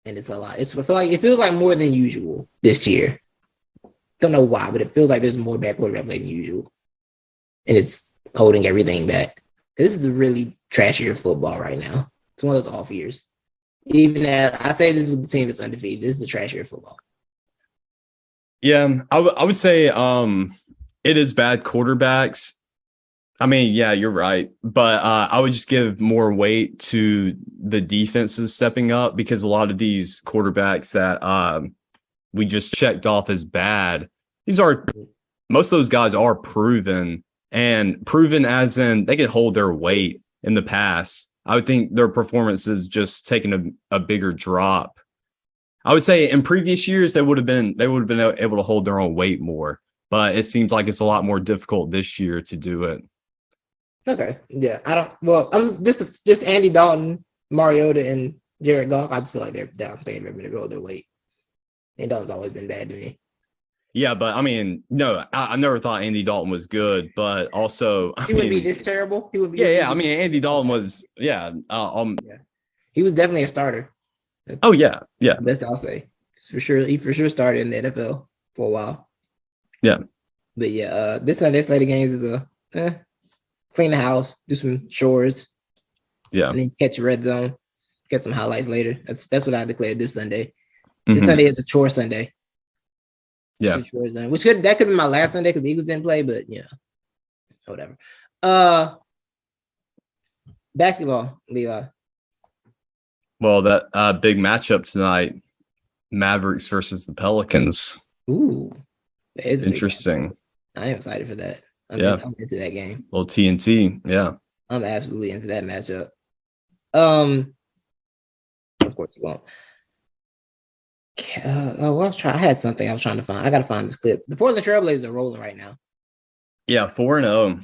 And it's a lot. It feels like more than usual this year. Don't know why, but it feels like there's more bad quarterback play than usual. And it's holding everything back. This is a really trash year of football right now. It's one of those off years. Even as I say this with the team that's undefeated, this is a trash year of football. Yeah, I would say it is bad quarterbacks. I mean, yeah, you're right. But I would just give more weight to the defenses stepping up, because a lot of these quarterbacks that we just checked off as bad, most of those guys are proven, and proven as in they can hold their weight in the past. I would think their performance is just taking a bigger drop. I would say in previous years they would have been able to hold their own weight more, but it seems like it's a lot more difficult this year to do it. Okay, yeah, I'm just Andy Dalton, Mariota, and Jared Goff. I just feel like they're going to hold their weight. And Dalton's always been bad to me. Yeah, but I mean, no, I never thought Andy Dalton was good, but also he wouldn't be this terrible. He would be. Yeah. I mean, Andy Dalton was, yeah. He was definitely a starter. Yeah. Best I'll say. For sure, he for sure started in the NFL for a while. Yeah. But yeah, this Sunday slate of games is a clean the house, do some chores, Yeah. and then catch a red zone, get some highlights later. That's what I declared this Sunday. Mhm. This Sunday is a chore Sunday. Yeah. Which could be my last Sunday because the Eagles didn't play, but whatever. Basketball, Levi. Well, that big matchup tonight, Mavericks versus the Pelicans. Ooh, it's interesting. I am excited for that. I'm into that game. Little TNT, yeah. I'm absolutely into that matchup. Of course you won't. I had something I was trying to find. I gotta find this clip. The Portland Trailblazers are rolling right now. Yeah, 4-0.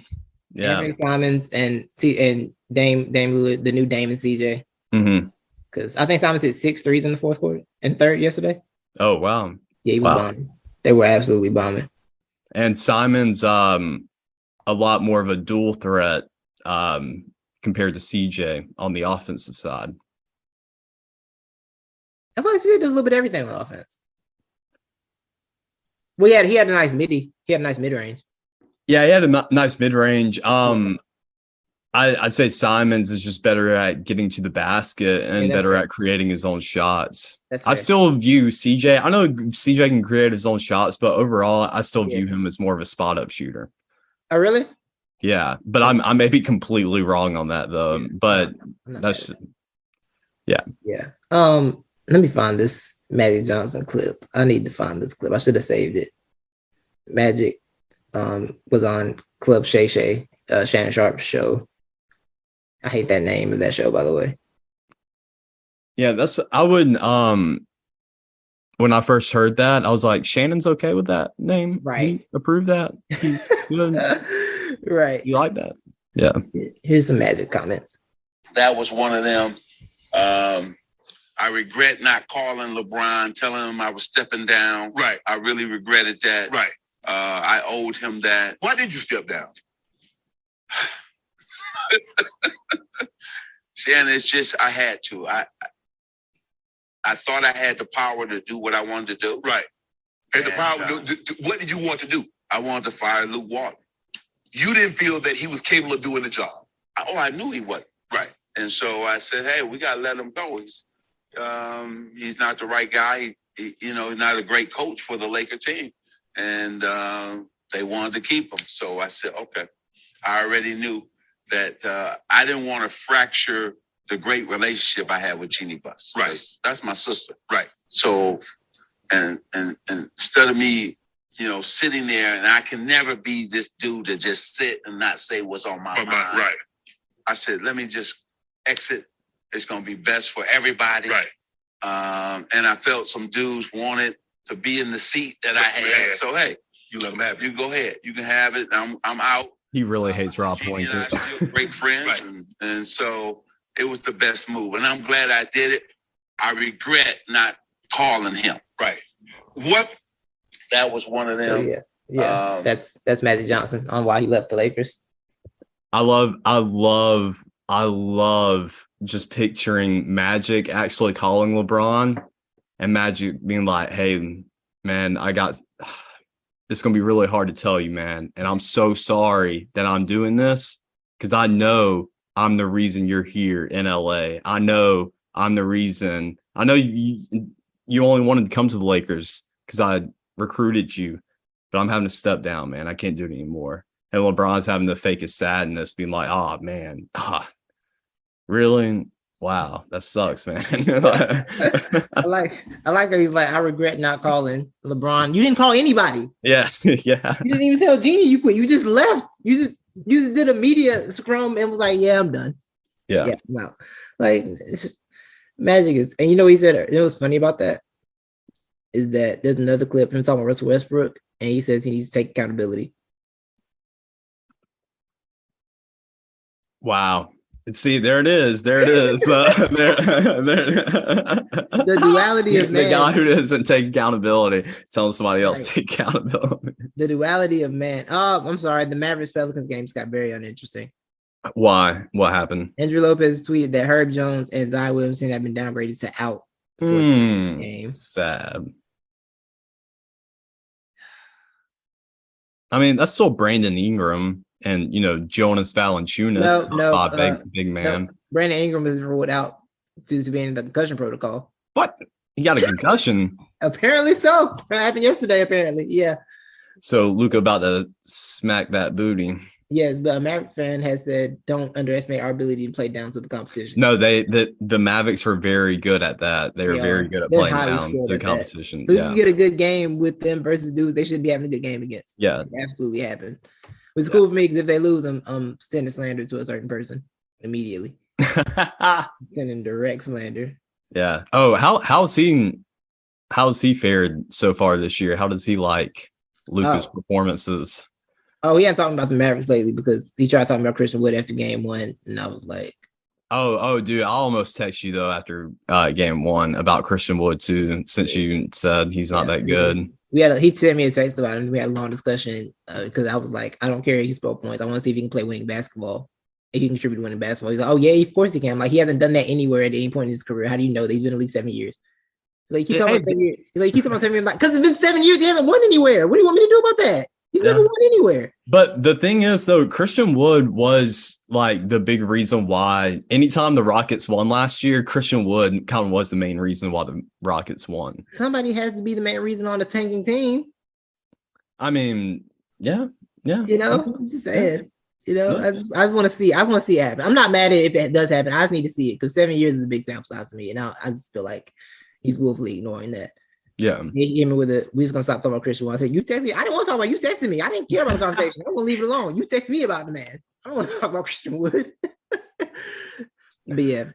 Yeah. Anthony Simons and Dame Lillard, the new Dame and CJ. Because I think Simons hit 6 threes in the fourth quarter and third yesterday. Oh wow. Yeah, he was bombing. They were absolutely bombing. And Simons a lot more of a dual threat compared to CJ on the offensive side. I feel like CJ does a little bit of everything on offense. Well, he had a nice midi. He had a nice mid range. Yeah, he had a nice mid range. I'd say Simons is just better at getting to the basket and better at creating his own shots. I still view CJ. I know CJ can create his own shots, but overall, I still view him as more of a spot up shooter. Oh, really? Yeah, but I may be completely wrong on that though. But that's yeah. Let me find this Magic Johnson clip. I need to find this clip. I should have saved it. Magic was on Club Shay Shay, Shannon Sharp's show. I hate that name of that show, by the way. Yeah, I wouldn't when I first heard that, I was like, Shannon's okay with that name? Right. He approved that? Right. You like that? Yeah. Here's some Magic comments. That was one of them. I regret not calling LeBron, telling him I was stepping down. Right. I really regretted that. Right. I owed him that. Why did you step down? Shannon, it's just I had to. I thought I had the power to do what I wanted to do. Right. And the power. What did you want to do? I wanted to fire Luke Walton. You didn't feel that he was capable of doing the job. I knew he wasn't. Right. And so I said, hey, we got to let him go. He's not the right guy. He's not a great coach for the Laker team. And they wanted to keep him. So I said, okay. I already knew that I didn't want to fracture the great relationship I had with Jeannie Buss. Right. That's my sister. Right. So, and instead of me, sitting there, and I can never be this dude to just sit and not say what's on my mind. Right. I said, let me just exit. It's going to be best for everybody. Right. And I felt some dudes wanted to be in the seat that I had. Yeah. So, hey, you let them have it. You go ahead. You can have it. I'm out. He really hates Rob Pointer. Still great friends. Right. And so it was the best move. And I'm glad I did it. I regret not calling him. Right. That was one of them. So, yeah. That's Magic Johnson on why he left the Lakers. I love just picturing Magic actually calling LeBron and Magic being like, hey, man, it's going to be really hard to tell you, man. And I'm so sorry that I'm doing this because I know I'm the reason you're here in LA. I know I'm the reason. I know you only wanted to come to the Lakers because I recruited you, but I'm having to step down, man. I can't do it anymore. And LeBron's having to fake his sadness, being like, oh, man, really? Wow, that sucks, man. I like how he's like, I regret not calling LeBron. You didn't call anybody. Yeah. Yeah. You didn't even tell Jeannie you quit. You just left. You just did a media scrum and was like, yeah, I'm done. Yeah. Wow. Like Magic is, and he said, what's funny about that is that there's another clip of him talking about Russell Westbrook, and he says he needs to take accountability. Wow. See, there it is. The duality of man. The guy who doesn't take accountability, telling somebody else to take accountability. The duality of man. Oh, I'm sorry. The Mavericks Pelicans games got very uninteresting. Why? What happened? Andrew Lopez tweeted that Herb Jones and Zion Williamson have been downgraded to out for games. Sad. I mean, that's still Brandon Ingram. and Jonas Valanciunas, top five big man. No. Brandon Ingram is ruled out due to being in the concussion protocol. What? He got a concussion? Apparently so. That happened yesterday, apparently. Yeah. So Luka about to smack that booty. Yes, but a Mavericks fan has said, don't underestimate our ability to play down to the competition. No, the Mavericks are very good at that. They're very good at playing down to the competition. So if you get a good game with them versus dudes, they should be having a good game against. Yeah. It absolutely happen. It's cool for me because if they lose, I'm sending slander to a certain person immediately. Sending direct slander. Yeah. Oh, how's he fared so far this year? How does he like Luka's performances? Oh, he ain't talking about the Mavericks lately because he tried talking about Christian Wood after game one, and I was like, oh, dude, I almost text you though after game one about Christian Wood too, since you said he's not that good. He sent me a text about him. We had a long discussion because I was like, I don't care if he scored points. I want to see if he can play winning basketball. If he can contribute to winning basketball. He's like, oh yeah, of course he can. I'm like, he hasn't done that anywhere at any point in his career. How do you know that he's been at least 7 years? Like, you talking about 7 years? Like, you talking about 7 years? Like, because it's been 7 years. He hasn't won anywhere. What do you want me to do about that? He's never won anywhere. But the thing is, though, Christian Wood was like the big reason why anytime the Rockets won last year, Christian Wood kind of was the main reason why the Rockets won. Somebody has to be the main reason on the tanking team. I mean, yeah. I'm just saying. I just want to see. I just want to see it happen. I'm not mad at it if it does happen. I just need to see it because 7 years is a big sample size to me, and I just feel like he's willfully ignoring that. Yeah. He hit me with it. We just gonna stop talking about Christian Wood. I said, you text me. I didn't want to talk about you texting me. I didn't care about the conversation. I'm gonna leave it alone. You text me about the man. I don't want to talk about Christian Wood. But yeah,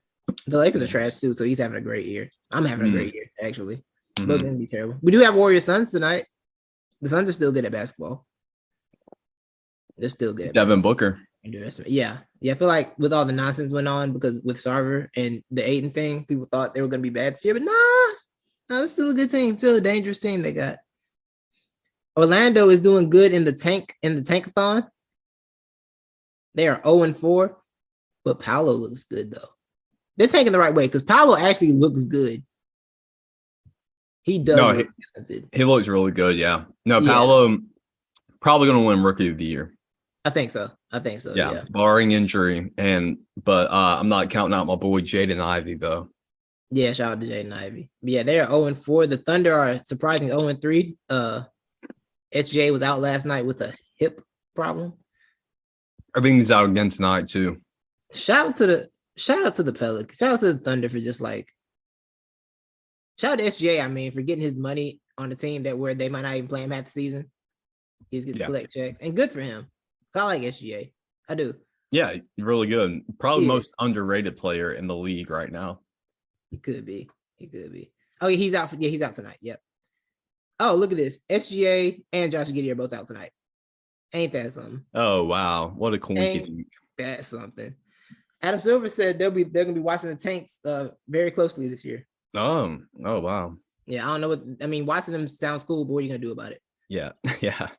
the Lakers are trash too. So he's having a great year. I'm having a great year actually. Both gonna be terrible. We do have Warriors Suns tonight. The Suns are still good at basketball. They're still good. Devin Booker. Yeah. I feel like with all the nonsense went on because with Sarver and the Aiden thing, people thought they were gonna be bad this year, but no, it's still a good team. Still a dangerous team they got. Orlando is doing good in the tankathon. They are 0-4, but Paolo looks good though. They're taking the right way because Paolo actually looks good. He does. No, he looks really good. Yeah. No, Paolo probably going to win Rookie of the Year. I think so. Yeah. Barring injury, but I'm not counting out my boy Jaden Ivey though. Yeah, shout out to Jaden Ivey. But yeah, they are 0-4. The Thunder are surprising 0-3. SGA was out last night with a hip problem. I think he's out again tonight too. Shout out to the Pelicans. Shout out to the Thunder for just like. Shout out to SGA. I mean, for getting his money on the team where they might not even play him half the season. He just gets to collect checks, and good for him. I like SGA. I do. Yeah, really good. Probably most underrated player in the league right now. He could be. Oh, yeah, he's out. He's out tonight. Yep. Oh, look at this. SGA and Josh Giddey are both out tonight. Ain't that something? Oh wow, what a coincidence! That's something. Adam Silver said they're gonna be watching the Tanks very closely this year. Oh wow. Yeah, I don't know watching them sounds cool, but what are you gonna do about it? Yeah.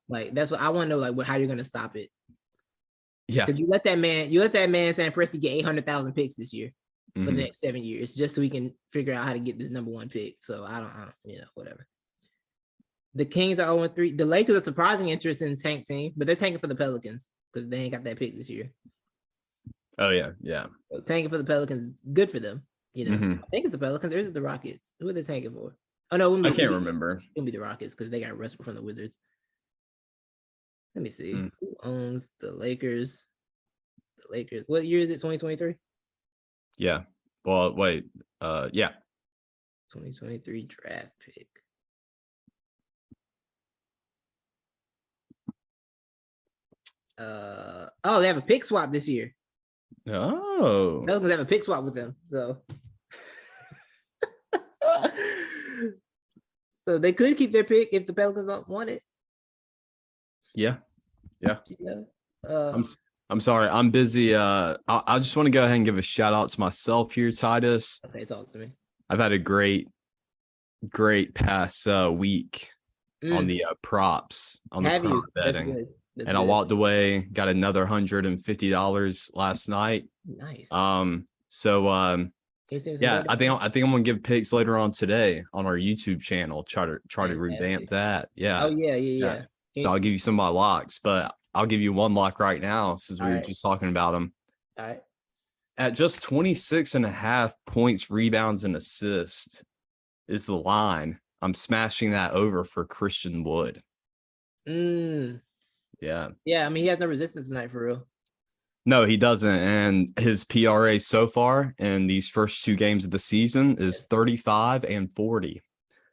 Like that's what I want to know. Like, how you're gonna stop it? Yeah. Because you let that man Sam Presti get 800,000 picks this year for the next 7 years, just so we can figure out how to get this number one pick. So I don't whatever. The Kings are 0-3. The Lakers are surprising interest in the tank team, but they're tanking for the Pelicans because they ain't got that pick this year. Oh yeah. So tanking for the Pelicans is good for them. I think it's the Pelicans or is it the Rockets? Who are they tanking for? Oh no, I can't remember. It's gonna be the Rockets because they got Westbrook from the Wizards. Let me see who owns the Lakers. The Lakers. What year is it? 2023. Yeah. Well, wait. Yeah. 2023 draft pick. They have a pick swap this year. Oh. Pelicans have a pick swap with them, so. So they could keep their pick if the Pelicans don't want it. Yeah. I'm sorry. I'm busy. I just want to go ahead and give a shout out to myself here, Titus. Okay, talk to me. I've had a great past week on the props on the prop betting. That's good. I walked away, got another $150 last night. Nice. So I think I'm gonna give picks later on today on our YouTube channel. Try to revamp that. Yeah. Oh yeah. So I'll give you some of my locks, but I'll give you one lock right now since we All were right. just talking about him. All right. At just 26.5 points, rebounds, and assists is the line. I'm smashing that over for Christian Wood. Yeah. Yeah. I mean, he has no resistance tonight for real. No, he doesn't. And his PRA so far in these first 2 games of the season is 35 and 40.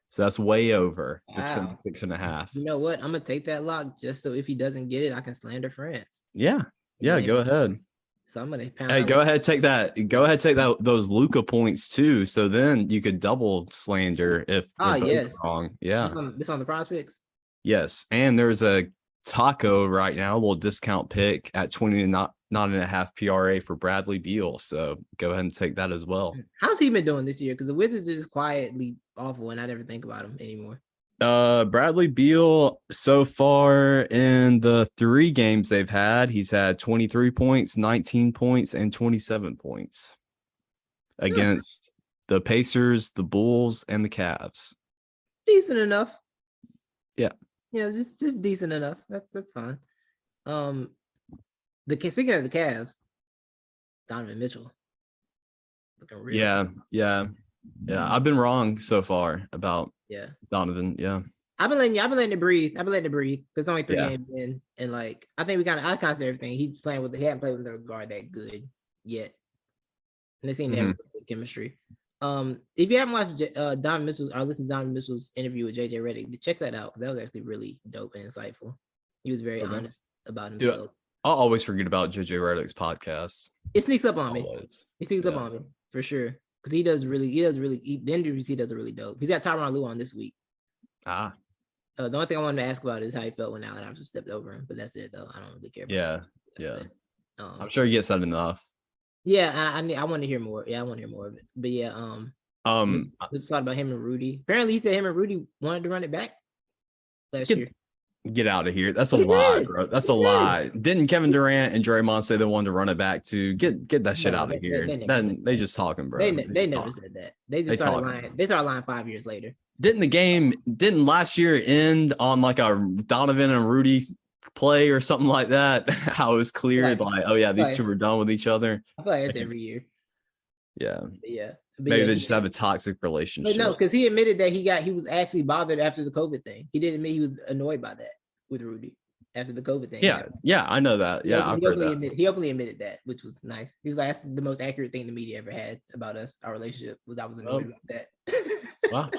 So that's way over the Wow. 26.5. You know what? I'm gonna take that lock just so if he doesn't get it, I can slander France. Yeah. Go ahead. So I'm gonna pound. Hey, go ahead, take that. Go ahead, take those Luca points too. So then you could double slander if they're both yes. wrong. Yeah. This on the prospects. Yes. And there's a taco right now, a little discount pick at 29.5 PRA for Bradley Beal. So go ahead and take that as well. How's he been doing this year? Because the Wizards are just quietly awful, and I never think about him anymore. Bradley Beal so far in the 3 games they've had, he's had 23 points, 19 points, and 27 points against the Pacers, the Bulls, and the Cavs. Decent enough. Yeah. Just decent enough. That's fine. Speaking of the Cavs, Donovan Mitchell. Looking real. Yeah. I've been wrong so far about Donovan. Yeah. I've been letting it breathe. Because it's only 3 games in, and like I think I kind of say everything. He hadn't played with a guard that good yet. And they seem to have good chemistry. If you haven't watched Donovan Mitchell's or listened to Donovan Mitchell's interview with JJ Redick, check that out. That was actually really dope and insightful. He was very honest about himself. Dude, I'll always forget about JJ Redick's podcast. It sneaks up on me. Always. It sneaks up on me for sure. Because the interviews he does are really dope. He's got Tyronn Lue on this week. The only thing I wanted to ask about is how he felt when Allen Iverson stepped over him, but that's it though. I don't really care about it. I'm sure he gets that enough. Yeah, I want to hear more. Yeah, I want to hear more of it. But let's talk about him and Rudy. Apparently, he said him and Rudy wanted to run it back last year. Get out of here. That's a lie, bro. That's a lie. Didn't Kevin Durant and Draymond say they wanted to run it back too? Get that shit out of here. They just talking, bro. They never said that. They just started lying. They started lying 5 years later. Didn't last year end on like a Donovan and Rudy play or something like that? How it was clear, these two were done with each other. I feel like it's every year. Yeah. But maybe they just have a toxic relationship. But no, because he admitted that he was actually bothered after the COVID thing. He did admit he was annoyed by that with Rudy after the COVID thing. Yeah, I know that. I've heard that. He openly admitted that, which was nice. He was like, that's the most accurate thing the media ever had about us, our relationship, was I was annoyed about that. Wow.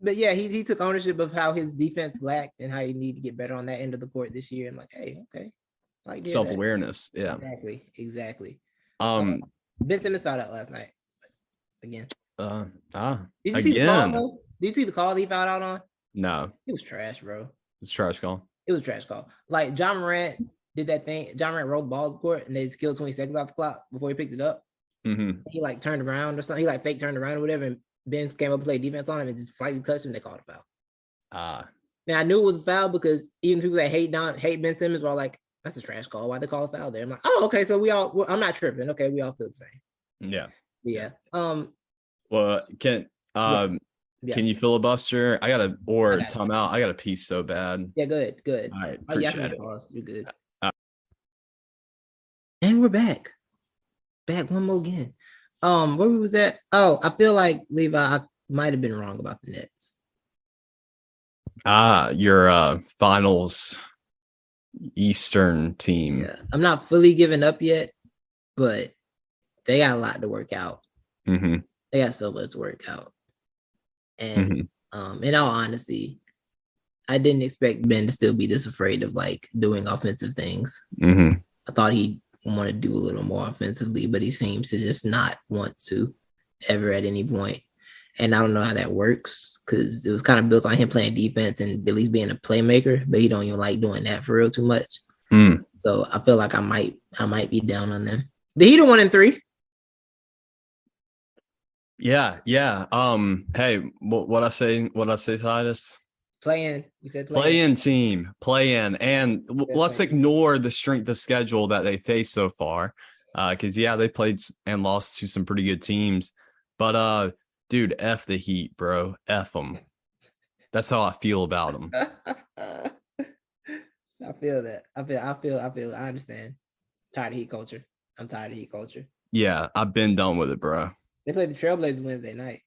But yeah, he took ownership of how his defense lacked and how he needed to get better on that end of the court this year. I'm like, hey, okay. Like self-awareness. Yeah. Exactly. Ben Ben Simmons fouled out last night. Again. Did you see the call though? Did you see the call he fouled out on? No. It was trash, bro. It's trash call. It was a trash call. Like John Morant did that thing. John Morant rolled the ball to the court and they just killed 20 seconds off the clock before he picked it up. Mm-hmm. He like turned around or something. He like fake turned around or whatever. And Ben came up and played defense on him and just slightly touched him. They called a foul. Now I knew it was a foul because even people that hate Ben Simmons were all like, that's a trash call. Why'd they call a foul there? I'm like, oh, okay. So I'm not tripping. Okay, we all feel the same. Yeah. Well, can you filibuster? Timeout. I got to pee so bad. Yeah, good. All right, appreciate it. You're good. And we're back one more again. Where we was at? Oh, I feel like Levi, I might have been wrong about the Nets. Your finals Eastern team. Yeah, I'm not fully giving up yet, but they got a lot to work out. Mm-hmm. They got so much to work out. And in all honesty, I didn't expect Ben to still be this afraid of like doing offensive things. Mm-hmm. I thought he'd want to do a little more offensively, but he seems to just not want to ever at any point. And I don't know how that works because it was kind of built on him playing defense and Billy's being a playmaker, but he don't even like doing that for real too much. So I feel like I might be down on them. The Heat are 1-3. Yeah. Hey, what I say, Titus? Play-in. You said play-in team. Play-in. And let's ignore the strength of schedule that they faced so far. Because they played and lost to some pretty good teams. But dude, F the Heat, bro. F them. That's how I feel about them. I feel that. I understand. Tired of heat culture. I'm tired of heat culture. Yeah, I've been done with it, bro. They play the Trailblazers Wednesday night.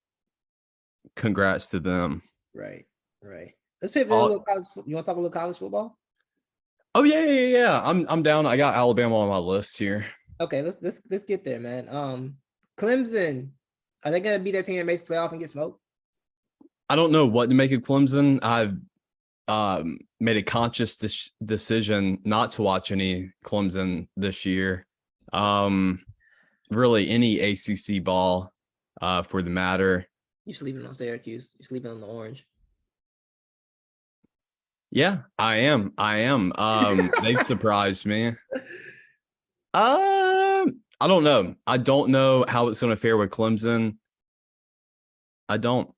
Congrats to them. Right. Let's pivot a little college. You want to talk a little college football? Oh yeah. I'm down. I got Alabama on my list here. Okay, let's get there, man. Clemson, are they gonna be that team that makes playoff and get smoked? I don't know what to make of Clemson. I've made a conscious decision not to watch any Clemson this year. Really any ACC ball for the matter. You're sleeping on Syracuse. You're sleeping on the Orange. Yeah, I am. They've surprised me. I don't know. I don't know how it's going to fare with Clemson. I don't.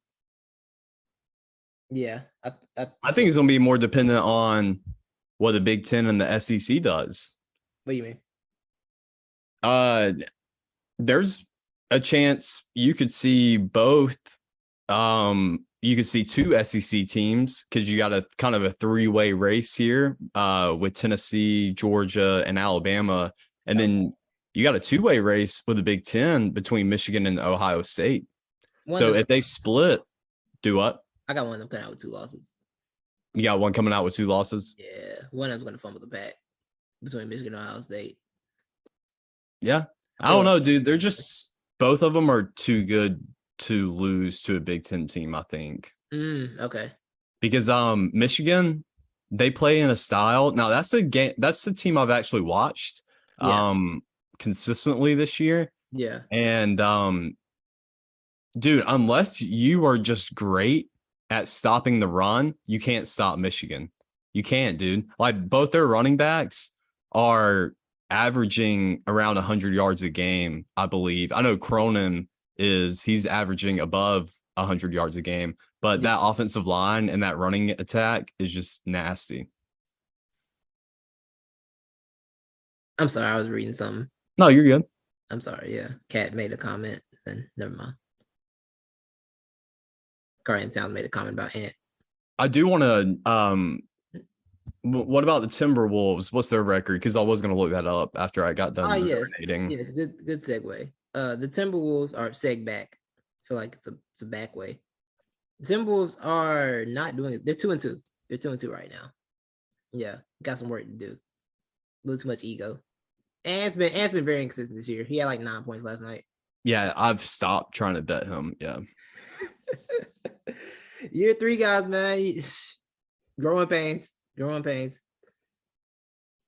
Yeah, I think it's going to be more dependent on what the Big Ten and the SEC does. What do you mean? There's a chance you could see both. You could see two SEC teams because you got a kind of a three-way race here with Tennessee, Georgia, and Alabama. And then you got a two-way race with the Big Ten between Michigan and Ohio State. So if they split, do what? I got one of them coming out with 2 losses. You got one coming out with 2 losses? Yeah. One of them's going to fumble the pack between Michigan and Ohio State. Yeah. I don't know, dude. They're just both of them are too good to lose to a Big Ten team, I think. Okay. Because Michigan, they play in a style. Now that's a game. That's the team I've actually watched consistently this year. Yeah. And dude, unless you are just great at stopping the run, you can't stop Michigan. You can't, dude. Like both their running backs are averaging around 100 yards a game, I believe. I know Cronin he's averaging above 100 yards a game, but that offensive line and that running attack is just nasty. I'm sorry, I was reading something. No, you're good. I'm sorry. Yeah, Kat made a comment. Then never mind. Carson Towns made a comment about Ant. I do want to. What about the Timberwolves? What's their record? Because I was going to look that up after I got done. Yes, good segue. The Timberwolves are seg back. I feel like it's a back way. The Timberwolves are not doing it. They're 2-2. They're 2-2 right now. Yeah, got some work to do. A little too much ego. And Ant's been very inconsistent this year. He had like 9 points last night. Yeah, I've stopped trying to bet him. Yeah. Year 3, guys, man. Growing pains.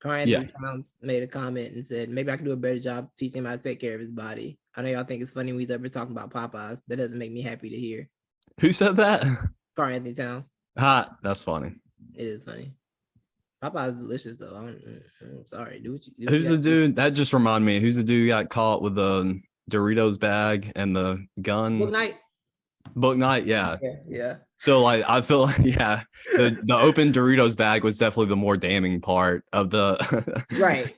Carson Towns made a comment and said, maybe I can do a better job teaching him how to take care of his body. I know y'all think it's funny we've ever talking about Popeyes. That doesn't make me happy to hear. Who said that? Carson Towns. That's funny. It is funny. Popeyes is delicious, though. I'm sorry. Who's the dude? That just reminded me. Who's the dude who got caught with the Doritos bag and the gun? Book night, yeah. So like I feel like the open Doritos bag was definitely the more damning part of the right.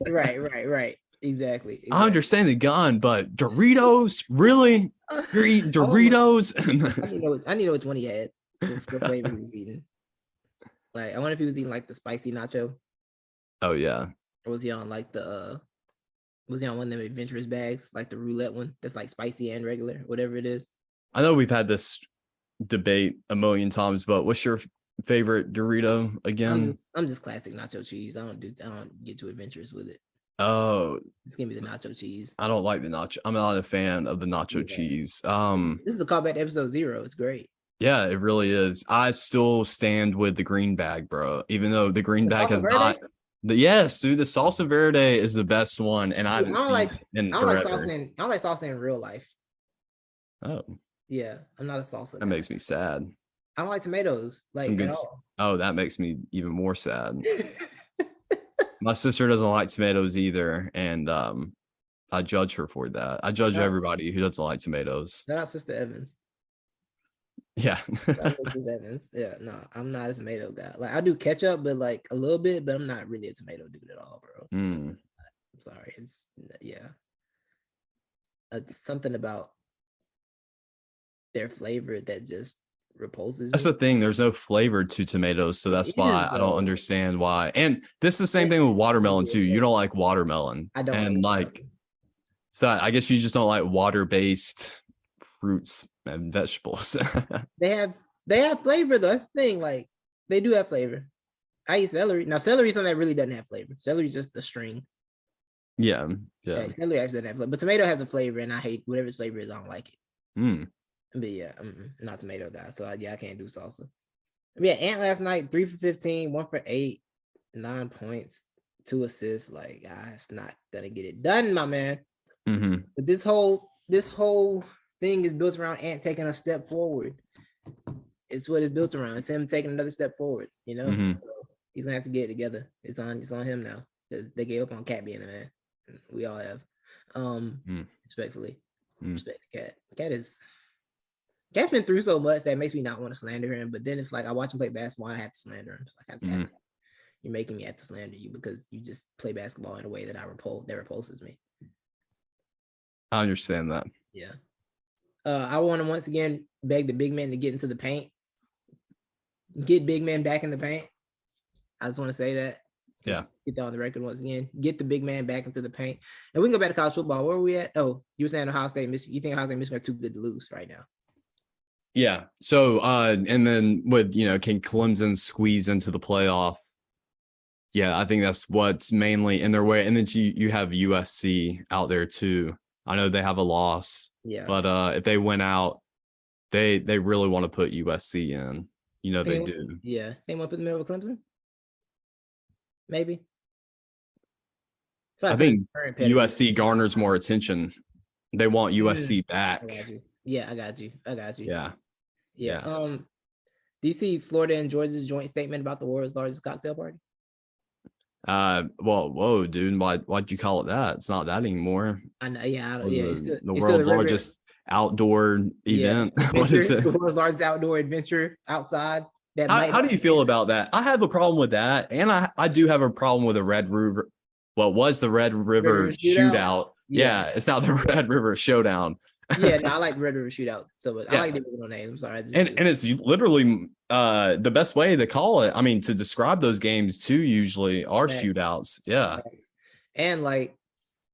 Exactly. I understand the gun, but Doritos, really? You're eating Doritos? I need to know which one he had. The flavor he was eating. Like I wonder if he was eating like the spicy nacho. Oh yeah. Or was he on like was he on one of them adventurous bags, like the roulette one that's like spicy and regular, whatever it is? I know we've had this debate a million times, but what's your favorite Dorito again? I'm just classic nacho cheese. I don't get too adventurous with it. Oh, it's gonna be the nacho cheese. I don't like the nacho. I'm not a fan of the nacho cheese. This is a callback to episode 0. It's great. Yeah, it really is. I still stand with the green bag, bro. Even though the green bag has not. Yes, dude, the salsa verde is the best one, and I don't like salsa in real life. Oh. Yeah, I'm not a salsa. That makes me sad. I don't like tomatoes. Like at all. Oh, that makes me even more sad. My sister doesn't like tomatoes either, and I judge her for that. I judge everybody who doesn't like tomatoes. Shout out Sister Evans. Yeah. Evans. Yeah, no, I'm not a tomato guy. Like I do ketchup, but like a little bit, but I'm not really a tomato dude at all, bro. I'm sorry. It's something about their flavor that just repulses That's me. the thing. There's no flavor to tomatoes, so that's It why is, I don't though. understand why. And this is the same thing with watermelon too. You don't like watermelon, I don't and like like, so I guess you just don't like water-based fruits and vegetables. they have flavor though. That's the thing. Like they do have flavor. I eat celery. Now celery is something that really doesn't have flavor. Celery is just a string. Yeah. Celery actually doesn't have flavor. But tomato has a flavor, and I hate whatever its flavor is. I don't like it. Mm. But yeah, I'm not a tomato guy. So I can't do salsa. But yeah, Ant last night, 3 for 15, 1 for 8, 9 points, 2 assists. Like, it's not gonna get it done, my man. Mm-hmm. But this whole thing is built around Ant taking a step forward. It's what it's built around. It's him taking another step forward, you know. Mm-hmm. So he's gonna have to get it together. It's on him now because they gave up on Cat being the man. We all have. Respectfully. Respect the Cat. Cat's been through so much that makes me not want to slander him. But then it's like I watch him play basketball and I have to slander him. It's like I just have to. You're making me have to slander you because you just play basketball in a way that that repulses me. I understand that. Yeah. I want to once again beg the big men to get into the paint. Get big men back in the paint. I just want to say that. Just get that on the record once again. Get the big man back into the paint. And we can go back to college football. Where are we at? Oh, you were saying Ohio State, Michigan. You think Ohio State and Michigan are too good to lose right now? Yeah. So, and then with, can Clemson squeeze into the playoff? Yeah, I think that's what's mainly in their way. And then you have USC out there too. I know they have a loss. Yeah. But if they win out, they really want to put USC in. They do. Yeah. They want to put them in with Clemson? Maybe. I think USC garners more attention. They want USC back. I got you. Yeah, I got you. Yeah. Do you see Florida and Georgia's joint statement about the world's largest cocktail party? Well, whoa, dude. Why'd you call it that? It's not that anymore. I know. Yeah. The world's largest outdoor event. What is it? The world's largest outdoor adventure outside. How do you feel about that? I have a problem with that, and I do have a problem with the Red River. Well, it was the Red River shootout. Yeah, it's not the Red River Showdown. Yeah, no, I like Red River Shootout. So I like the original name. I'm sorry. And it's literally the best way to call it. I mean, to describe those games too, usually are shootouts. Yeah. And like,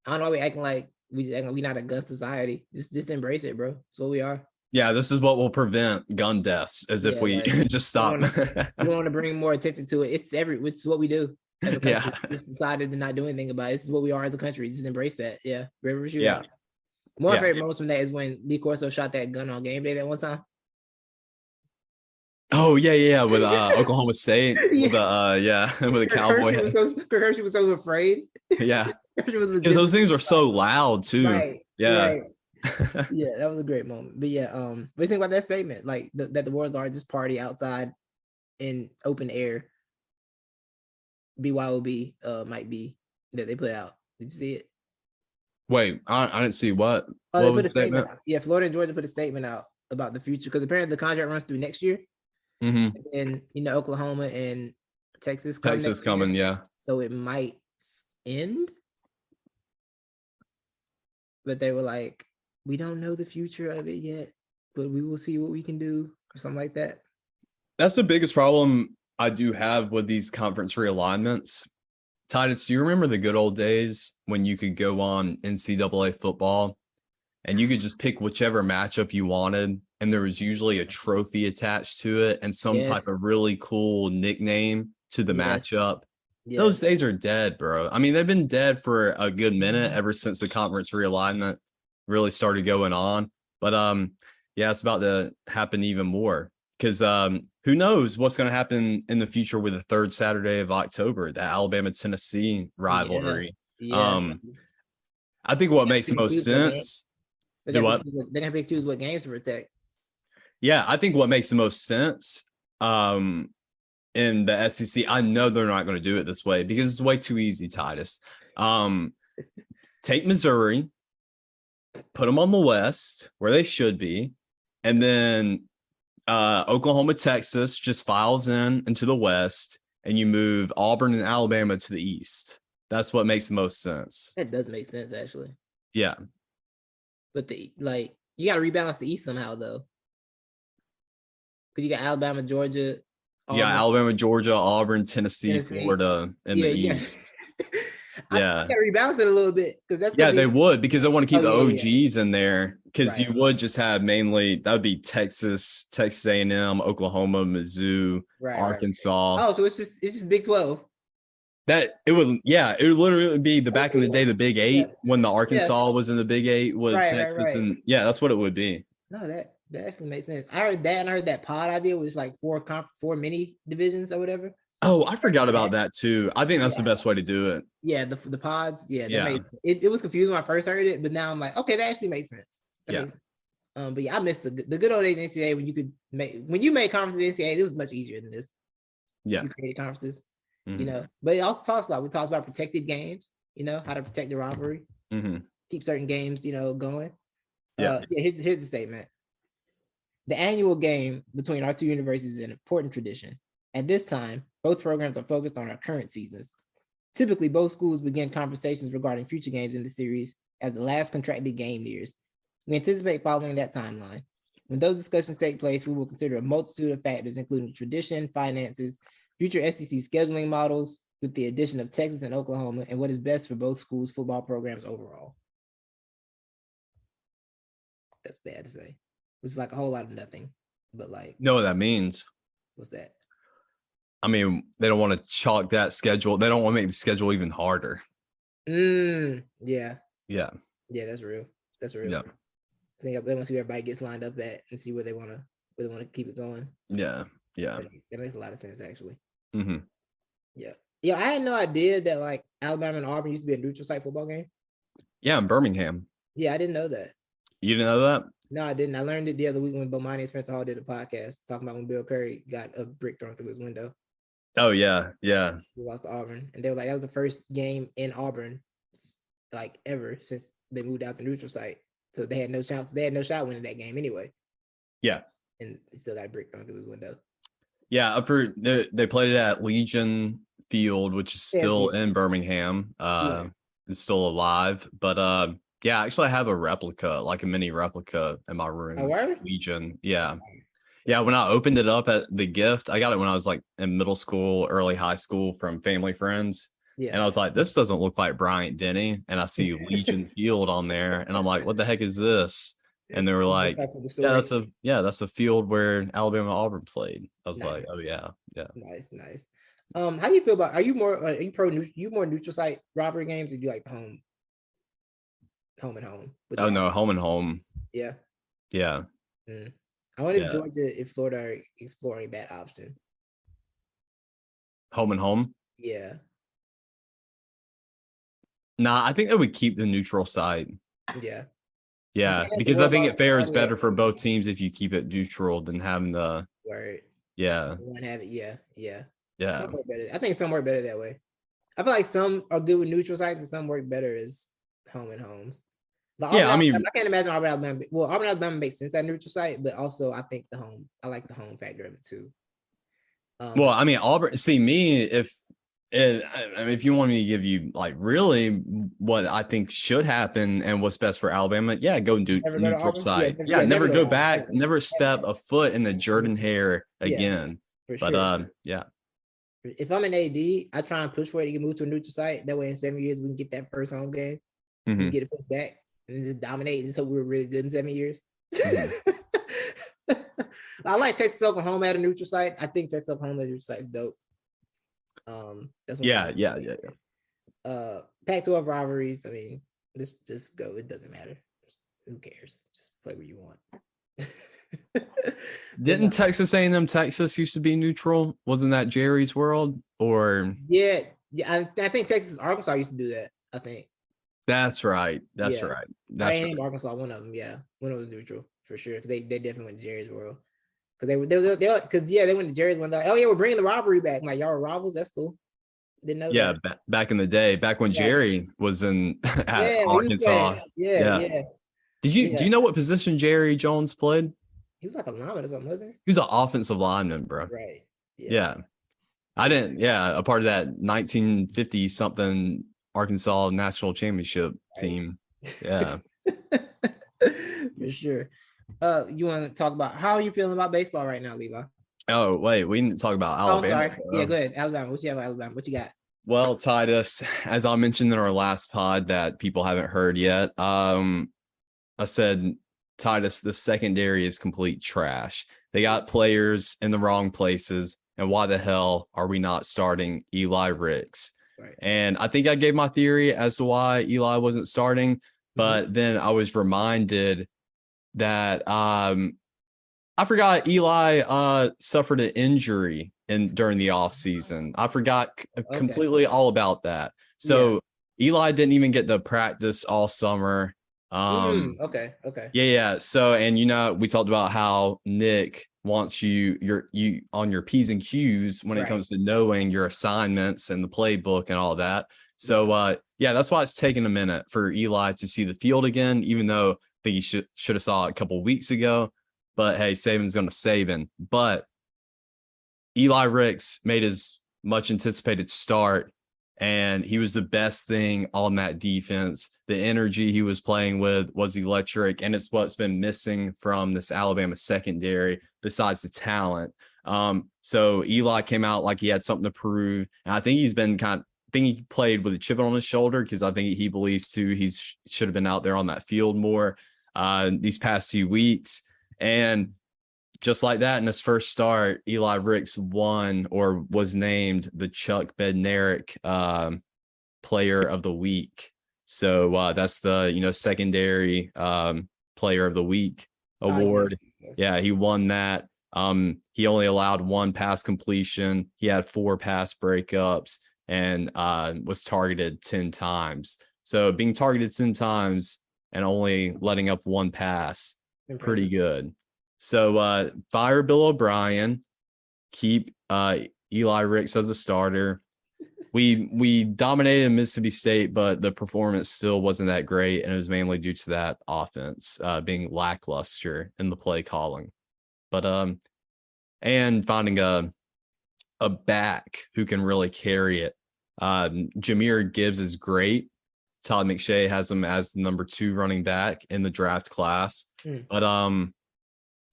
I don't know, we acting like we not a gun society. Just embrace it, bro. That's what we are. Yeah, this is what will prevent gun deaths, if we just stop. We don't want to bring more attention to it. It's what we do. As a country. Yeah. Just decided to not do anything about it. This is what we are as a country. Just embrace that. Yeah. Red River Shootout. Yeah. One of my favorite moments from that is when Lee Corso shot that gun on game day that one time. Oh yeah, with Oklahoma State, with a cowboy. Kirk Hershey was so afraid. Yeah, because those things are so loud too. Right. Yeah, right. Yeah, that was a great moment. But yeah, what do you think about that statement? Like that the world's largest party outside in open air, BYOB might be that they put out. Did you see it? Wait, I didn't see what. Oh, they put a statement out. Yeah, Florida and Georgia put a statement out about the future because apparently the contract runs through next year. Mm-hmm. And Oklahoma and Texas coming, yeah. So it might end. But they were like, we don't know the future of it yet, but we will see what we can do or something like that. That's the biggest problem I do have with these conference realignments. Titus, do you remember the good old days when you could go on NCAA football and you could just pick whichever matchup you wanted, and there was usually a trophy attached to it and some type of really cool nickname to the matchup? Yes. Those days are dead, bro. I mean, they've been dead for a good minute ever since the conference realignment really started going on. But it's about to happen even more because who knows what's going to happen in the future with the third Saturday of October, the Alabama-Tennessee rivalry. Yeah. I think what makes the most sense. They're going to pick choose what games to protect. Yeah, I think what makes the most sense in the SEC, I know they're not going to do it this way because it's way too easy, Titus. Take Missouri, put them on the West where they should be, and then Oklahoma, Texas just files into the West, and you move Auburn and Alabama to the East. That's what makes the most sense. That does make sense, actually. Yeah. But you got to rebalance the East somehow, though. Because you got Alabama, Georgia. Yeah, Alabama, Georgia, Auburn, Tennessee, Florida in the yeah. East. I Yeah. gotta rebalance it a little bit because that's Yeah, they would because they want to keep the yeah. OGs in there because Right. you would just have mainly that would be Texas, Texas A&M, Oklahoma, Mizzou, Right. Arkansas. Oh, so it's just Big 12. That it would literally be the back in the day the Big Eight when the Arkansas was in the Big Eight with Texas and yeah, that's what it would be. No, that actually makes sense. I heard that and I heard that pod idea was like four mini divisions or whatever. Oh, I forgot about that too. I think that's the best way to do it. Yeah, the pods. Yeah, that made it was confusing when I first heard it, but now I'm like, okay, that actually makes sense. Makes sense. But yeah, I missed the good old days NCAA when you made conferences NCAA, it was much easier than this. Yeah, you created conferences, you know. But it also talks about protected games, you know, how to protect the rivalry, keep certain games, you know, going. Here's the statement. The annual game between our two universities is an important tradition. At this time, both programs are focused on our current seasons. Typically, both schools begin conversations regarding future games in the series as the last contracted game nears. We anticipate following that timeline. When those discussions take place, we will consider a multitude of factors, including tradition, finances, future SEC scheduling models, with the addition of Texas and Oklahoma, and what is best for both schools' football programs overall. That's sad to say. It's like a whole lot of nothing, but like. You know what that means? What's that? I mean, they don't want to chalk that schedule. They don't want to make the schedule even harder. Yeah. Yeah. Yeah, that's real. Yeah. I think they want to see where everybody gets lined up at and see where they want to keep it going. Yeah. That makes a lot of sense, actually. Yeah. I had no idea that like Alabama and Auburn used to be a neutral site football game. Yeah, in Birmingham. Yeah, I didn't know that. You didn't know that? No, I didn't. I learned it the other week when Bomani and Spencer Hall did a podcast talking about when Bill Curry got a brick thrown through his window. Oh, yeah. Yeah. We lost to Auburn. And they were like, that was the first game in Auburn like ever since they moved out the neutral site. So they had no chance. They had no shot winning that game anyway. Yeah. And he still got a brick thrown through his window. Yeah. They played it at Legion Field, which is still in Birmingham. It's still alive. But yeah, actually I have a replica, like a mini replica in my room. Oh, Legion. Yeah. Yeah, when I opened it up at the gift, I got it when I was like in middle school, early high school from family friends. Yeah. And I was like, this doesn't look like Bryant Denny. And I see Legion Field on there. And I'm like, what the heck is this? And they were like, that's a field where Alabama and Auburn played. I was like, oh yeah. Yeah. Nice. How do you feel about, are you more neutral site rivalry games, or do you like the home and home? Oh no, home and home. Yeah. Yeah. I wonder if Georgia, if Florida are exploring that option. Home and home? Yeah. Nah, I think they would keep the neutral site. Yeah. Yeah, because I think it fares better for both teams if you keep it neutral than having the word. Yeah. One have it. Yeah. Yeah. I think some work better that way. I feel like some are good with neutral sites and some work better as home and homes. Yeah, I mean, I can't imagine Auburn Alabama. Well, Auburn Alabama makes sense at neutral site, but also I think I like the home factor of it too. Well, I mean, Auburn. See, me, if you want me to give you like really what I think should happen and what's best for Alabama, yeah, go and do neutral site. Yeah, never go back, never step a foot in the Jordan hair again. But yeah. If I'm an AD, I try and push for it to get moved to a neutral site. That way, in 7 years, we can get that first home game. We can get it pushed back and just dominate. Just hope we're really good in 7 years. I like Texas Oklahoma at a neutral site. I think Texas Oklahoma at a neutral site is dope. That's what yeah. Pac-12 rivalries. I mean, just go. It doesn't matter. Who cares? Just play where you want. Didn't Texas A&M Texas used to be neutral? Wasn't that Jerry's World? Or yeah. I think Texas Arkansas used to do that. I think that's right. That's right. Arkansas, one of them. Yeah, one of them was neutral for sure. They definitely went to Jerry's World because they went to Jerry's one. Like, oh yeah, we're bringing the rivalry back. I'm like, y'all are rivals. That's cool. Didn't know. Yeah, back in the day, back when Jerry was in Arkansas. Yeah. Do you know what position Jerry Jones played? He was like a lineman or something, wasn't he? He was an offensive lineman, bro. Right. Yeah. I didn't. Yeah, a part of that 1950 something Arkansas national championship team. Yeah. For sure. You want to talk about how are you feeling about baseball right now, Levi? Oh, wait, we didn't talk about Oh, I'm Alabama. sorry. Yeah, go ahead. Alabama. What you have, Alabama? What you got? Well, Titus, as I mentioned in our last pod that people haven't heard yet, I said, Titus, the secondary is complete trash. They got players in the wrong places. And why the hell are we not starting Eli Ricks? Right. And I think I gave my theory as to why Eli wasn't starting, but then I was reminded that I forgot Eli suffered an injury during the offseason. I forgot completely all about that. So Eli didn't even get to practice all summer. Okay. Yeah. So, and we talked about how Nick wants you on your P's and Q's when it comes to knowing your assignments and the playbook and all that. So that's why it's taken a minute for Eli to see the field again, even though I think he should have saw it a couple of weeks ago. But hey, Saban's going to Saban. But Eli Ricks made his much anticipated start, and he was the best thing on that defense. The energy he was playing with was electric, and it's what's been missing from this Alabama secondary besides the talent. So Eli came out like he had something to prove, and I think he played with a chip on his shoulder because I think he believes too he should have been out there on that field more these past 2 weeks. And just like that, in his first start, Eli Ricks was named the Chuck Bednarik Player of the Week. So that's the secondary Player of the Week award. Yeah, he won that. He only allowed 1 pass completion. He had 4 pass breakups and was targeted 10 times. So being targeted 10 times and only letting up 1 pass. Pretty good. So fire Bill O'Brien, keep Eli Ricks as a starter. We dominated Mississippi State, but the performance still wasn't that great, and it was mainly due to that offense being lackluster in the play calling. But and finding a back who can really carry it. Jahmyr Gibbs is great. Todd McShay has him as the number 2 running back in the draft class. But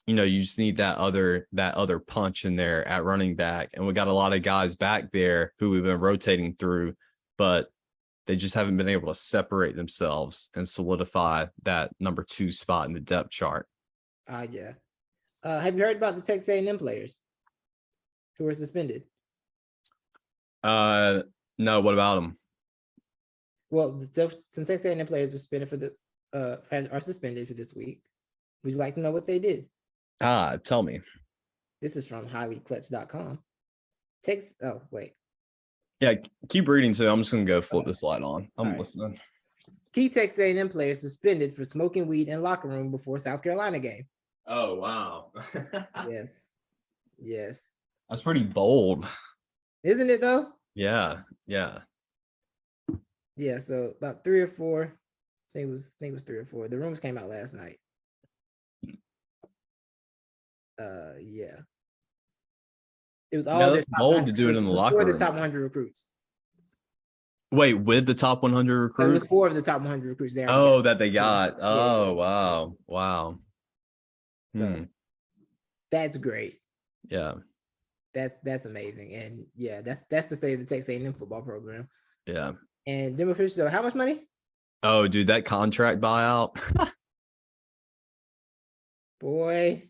you just need that other punch in there at running back. And we got a lot of guys back there who we've been rotating through, but they just haven't been able to separate themselves and solidify that number 2 spot in the depth chart. Have you heard about the Texas A&M players who were suspended? No, what about them? Well, some Texas A&M players are suspended for this week. Would you like to know what they did? Tell me. This is from highlyclutch.com. Yeah, keep reading. So I'm just gonna go flip this light on. I'm listening. Key Texas A&M players suspended for smoking weed in locker room before South Carolina game. Oh wow. Yes. That's pretty bold. Isn't it though? Yeah. Yeah, so about 3 or 4. I think it was 3 or 4. The rumors came out last night. Yeah. It was all bold to do it in the locker room. The top 100 recruits. Wait, with the top 100 recruits? It was 4 of the top 100 recruits there. That they got. Oh, yeah. Wow. So that's great. Yeah. That's amazing. And yeah, that's the state of the Texas A&M football program. Yeah. And Jimbo Fisher, so how much money? Oh, dude, that contract buyout. Boy.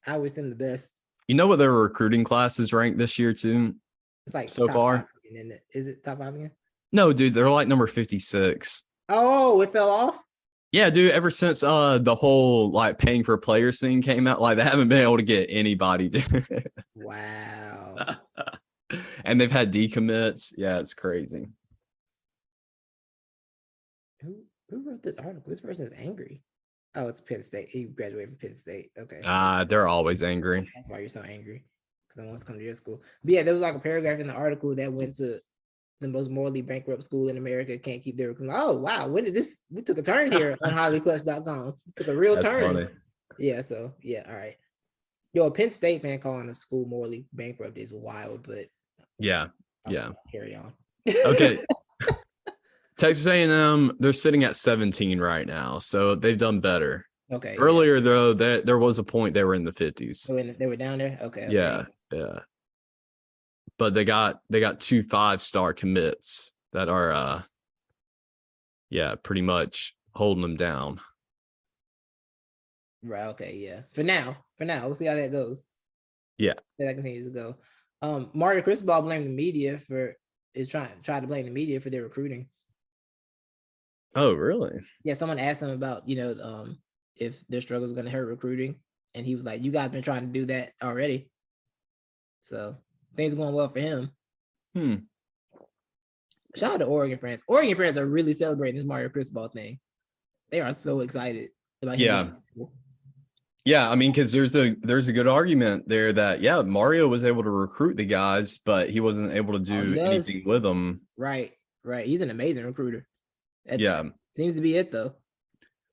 I wish them the best. You know what their recruiting class is ranked this year too? It's like so far. Again, is it top 5 again? No, dude, they're like number 56. Oh, it fell off? Yeah, dude, ever since the whole like paying for players thing came out, like they haven't been able to get anybody. Wow. And they've had decommits. Yeah, it's crazy. Who wrote this article? This person is angry. Oh, it's Penn State. He graduated from Penn State. Okay. They're always angry. That's why you're so angry. Because I want to come to your school. But yeah, there was like a paragraph in the article that went to the most morally bankrupt school in America can't keep their recruiting. Oh, wow. When did this? We took a turn here on highlyclutch.com. Took a real turn. Funny. Yeah, so yeah, all right. Yo, a Penn State fan calling a school morally bankrupt is wild, but yeah. Carry on. Okay. Texas A&M, they're sitting at 17 right now, so they've done better. Okay. Earlier though, there was a point they were in the 50s. They were down there. Okay. Yeah. But they got 2 5-star commits that are pretty much holding them down. Right. Okay. Yeah. For now, we'll see how that goes. Yeah. That continues to go. Mario Cristobal blamed the media trying to blame the media for their recruiting. Oh, really? Yeah. Someone asked him about if their struggles are going to hurt recruiting, and he was like, "You guys been trying to do that already." So things are going well for him. Shout out to Oregon fans. Oregon fans are really celebrating this Mario Cristobal thing. They are so excited about him. Yeah, I mean, because there's a good argument there that Mario was able to recruit the guys, but he wasn't able to do anything with them. Right. He's an amazing recruiter. Seems to be it though.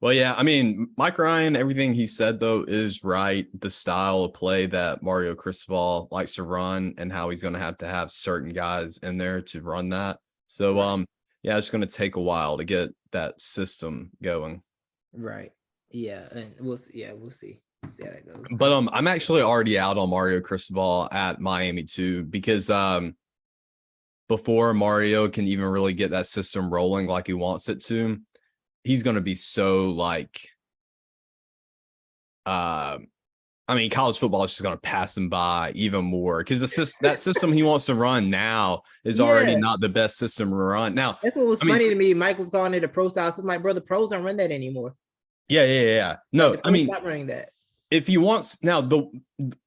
Well, yeah, I mean, Mike Ryan, everything he said though is right. The style of play that Mario Cristobal likes to run, and how he's going to have certain guys in there to run that. So, it's going to take a while to get that system going. Right. Yeah, and we'll see how that goes. But I'm actually already out on Mario Cristobal at Miami too, because before Mario can even really get that system rolling like he wants it to, he's going to be so college football is just going to pass him by even more, because that system he wants to run now is already not the best system to run. Now, that's what was funny to me. Mike was calling it a pro style. So I'm like, bro, the pros don't run that anymore. Yeah. No, I mean, stop running that. If you want now, the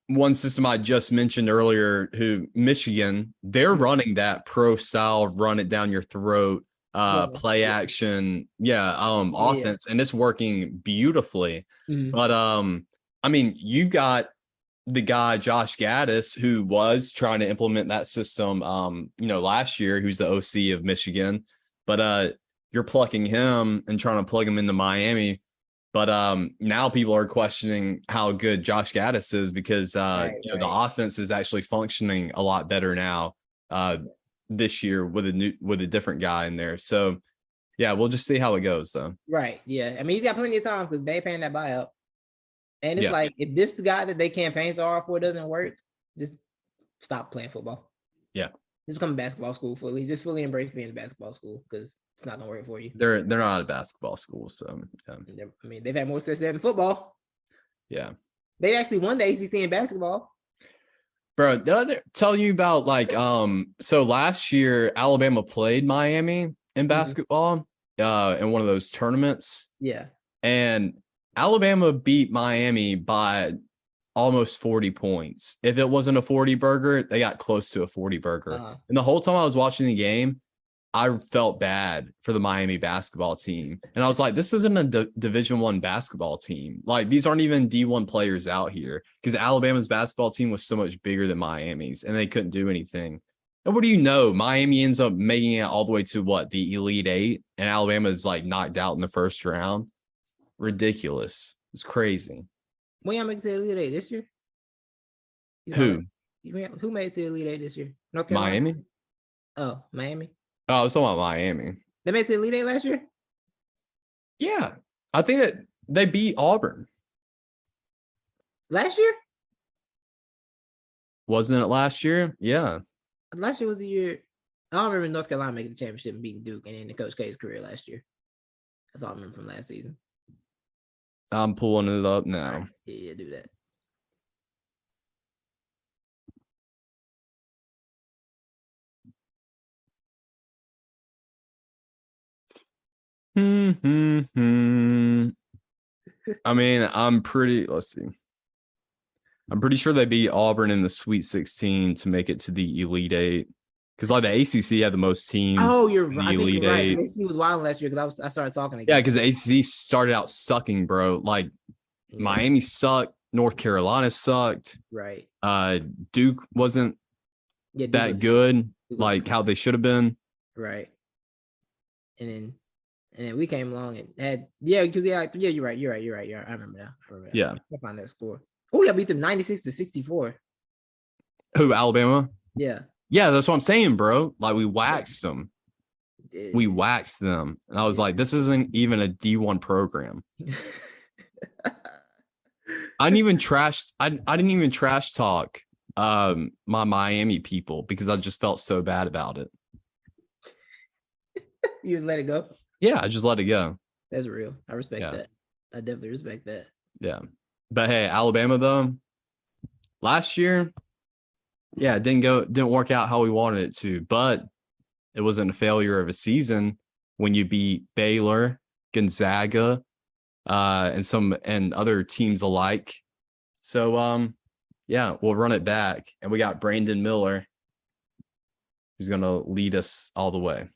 one system I just mentioned earlier, Michigan, they're running that pro style, run it down your throat, play action, offense, and it's working beautifully. But I mean, you got the guy Josh Gaddis, who was trying to implement that system last year, who's the OC of Michigan, but you're plucking him and trying to plug him into Miami. But now people are questioning how good Josh Gaddis is, because the offense is actually functioning a lot better now this year with a different guy in there. So we'll just see how it goes though. Right. Yeah. I mean, he's got plenty of time because they paying that buyout. And it's like, if this the guy that they campaign so hard for doesn't work, just stop playing football. Yeah. Just become a basketball school fully. Just fully embrace being a basketball school, because it's not gonna work for you. They're not a basketball school, so I mean, they've had more success than football. Yeah. They actually won the ACC in basketball. Bro, did I tell you about so last year Alabama played Miami in basketball in one of those tournaments. Yeah. And Alabama beat Miami by almost 40 points. If it wasn't a 40 burger, they got close to a 40 burger. And the whole time I was watching the game, I felt bad for the Miami basketball team. And I was like, this isn't a Division I basketball team. Like, these aren't even D1 players out here, because Alabama's basketball team was so much bigger than Miami's, and they couldn't do anything. And what do you know? Miami ends up making it all the way to the Elite Eight, and Alabama is knocked out in the first round. Ridiculous. It's crazy. When y'all make it to Elite Eight this year? Who made it to Elite Eight this year? North Carolina? Miami? Oh, Miami. Oh, I was talking about Miami. They made it to Elite Eight last year? Yeah. I think that they beat Auburn. Last year? Wasn't it last year? Yeah. Last year was the year. I don't remember North Carolina making the championship and beating Duke and in the Coach K's career last year. That's all I remember from last season. I'm pulling it up now. Right. Yeah, do that. I mean, let's see. I'm pretty sure they beat Auburn in the Sweet 16 to make it to the Elite Eight. Because the ACC had the most teams. Oh, you're right. I think you're right. The ACC was wild last year because I started talking again. Yeah, because the ACC started out sucking, bro. Miami sucked. North Carolina sucked. Right. Duke wasn't that good, how they should have been. Right. And then we came along and had you're right. I remember that. Yeah. I find that score. Oh, yeah, beat them 96-64. Who, Alabama? Yeah. Yeah, that's what I'm saying, bro. We waxed them. We waxed them. And I was like, this isn't even a D1 program. I didn't even trash talk my Miami people because I just felt so bad about it. You just let it go. Yeah, I just let it go. That's real. I respect that. I definitely respect that. Yeah. But hey, Alabama though, last year, yeah, it didn't work out how we wanted it to, but it wasn't a failure of a season when you beat Baylor, Gonzaga, and other teams alike. So yeah, we'll run it back. And we got Brandon Miller, who's gonna lead us all the way.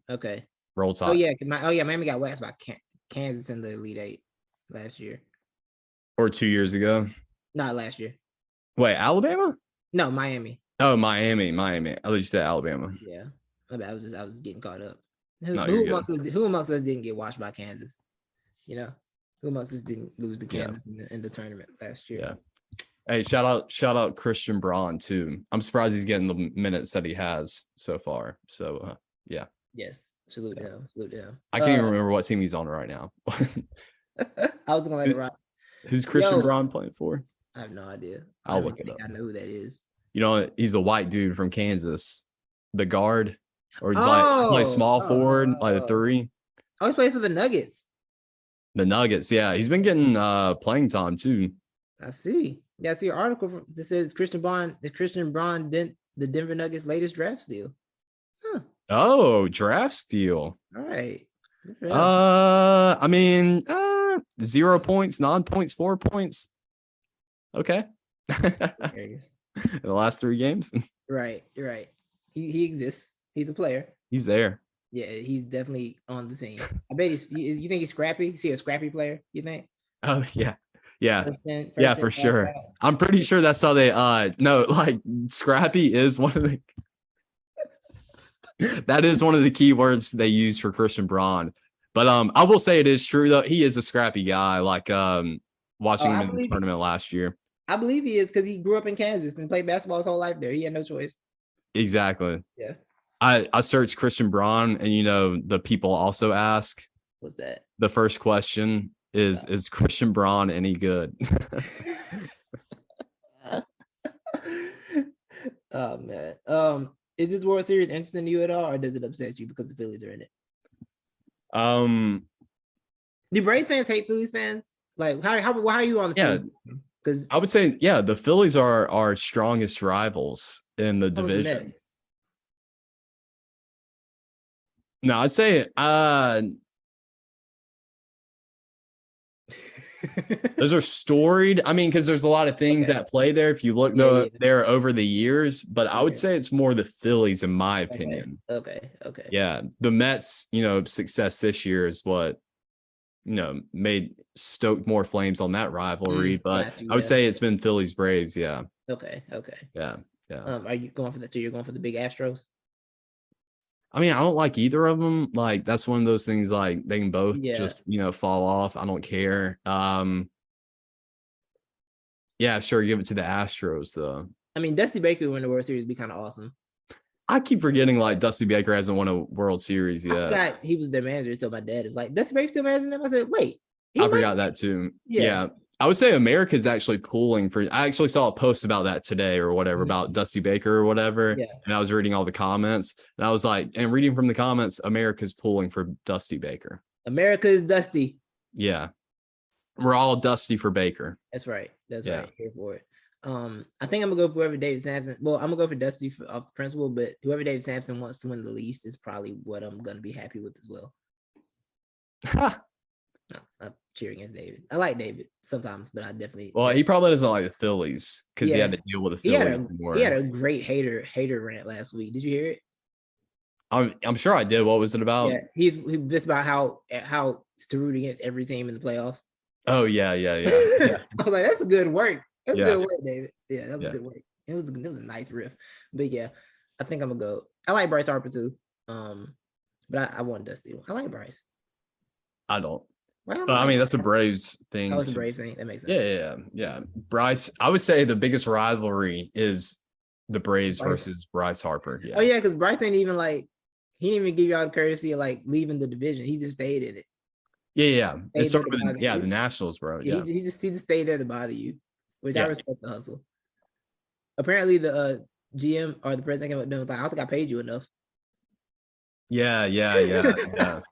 Okay. Roll Tide. Miami got waxed by Kansas in the Elite Eight last year. Or 2 years ago. Not last year. Wait, Alabama? No, Miami. Oh, Miami. I thought you said Alabama. Yeah. I was getting caught up. Who amongst us didn't get washed by Kansas? You know, who amongst us didn't lose to Kansas in the tournament last year? Yeah. Hey, shout out Christian Braun too. I'm surprised he's getting the minutes that he has so far. So yeah. Yes. Salute to him. I can't even remember what team he's on right now. I was gonna let it rock. Who's Christian Braun playing for? I have no idea. I'll look it up. I know who that is. You know, he's the white dude from Kansas, the guard, or he's like small forward, like a 3. Oh, he plays for the Nuggets. The Nuggets, yeah, he's been getting playing time too. I see. Yeah, I see an article that says Christian Braun the Denver Nuggets' latest draft steal. Huh. Oh, draft steal. All right. I mean, 0 points, 9 points, 4 points. Okay. In the last 3 games. Right. You're right. He exists. He's a player. He's there. Yeah, he's definitely on the team. I bet you think he's scrappy? Is he a scrappy player, you think? Oh, yeah. Yeah. First for sure. I'm pretty sure that's how they scrappy is one of the that is one of the key words they use for Christian Braun. But I will say it is true though. He is a scrappy guy. Like watching him in the tournament last year. I believe he is because he grew up in Kansas and played basketball his whole life there. He had no choice. Exactly. Yeah. I searched Christian Braun, and the people also ask. What's that? The first question is Christian Braun any good? Oh man. Is this World Series interesting to you at all, or does it upset you because the Phillies are in it? Do Braves fans hate Phillies fans? Like how are you on the Phillies? Because I would say, the Phillies are our strongest rivals in the division. No, I'd say those are storied. I mean, because there's a lot of things at play there. If you look there over the years, but I would say it's more the Phillies, in my opinion. Okay. Yeah, the Mets, success this year is what stoked more flames on that rivalry. But I would say it's been Phillies Braves. Yeah. Okay. Yeah. Are you going for that? So you're going for the big Astros? I mean, I don't like either of them. Like, that's one of those things, like, they can both just, fall off. I don't care. Yeah, sure. Give it to the Astros, though. I mean, Dusty Baker win the World Series would be kind of awesome. I keep forgetting, like, Dusty Baker hasn't won a World Series yet. I forgot he was their manager until my dad was like, Dusty Baker still managing them? I said, wait. I forgot that, too. Yeah. I would say America's actually pulling for. I actually saw a post about that today or whatever about Dusty Baker or whatever. Yeah. And I was reading all the comments and I was like, and reading from the comments, America's pulling for Dusty Baker. America is Dusty. Yeah. We're all Dusty for Baker. That's right. Right. Here for it. I think I'm gonna go for whoever David Sampson. Well, I'm gonna go for Dusty off principle, but whoever David Sampson wants to win the least is probably what I'm gonna be happy with as well. No, I'm cheering against David. I like David sometimes, but I definitely. Well, he probably doesn't like the Phillies because he had to deal with the Phillies more. He had a great hater rant last week. Did you hear it? I'm sure I did. What was it about? Yeah, he's just about how to root against every team in the playoffs. Oh yeah. I was like, that's a good work. That's good work, David. Yeah, that was good work. It was a nice riff. But yeah, I think I'm gonna go. I like Bryce Harper too. But I want Dusty. I like Bryce. I don't. Well, I mean, that's a Braves thing. That's a Braves thing. That makes sense. Yeah. Bryce, I would say the biggest rivalry is the Braves versus Bryce Harper. Yeah. Oh yeah, because Bryce ain't even like He didn't even give y'all the courtesy of like leaving the division. He just stayed in it. Yeah. It Stayed started there to with bother you. the Nationals, bro. Yeah, Yeah. he just stayed there to bother you, which I Yeah. respect the hustle. Apparently, the GM or the president came up and was like, I don't think I paid you enough. Yeah. Wasn't that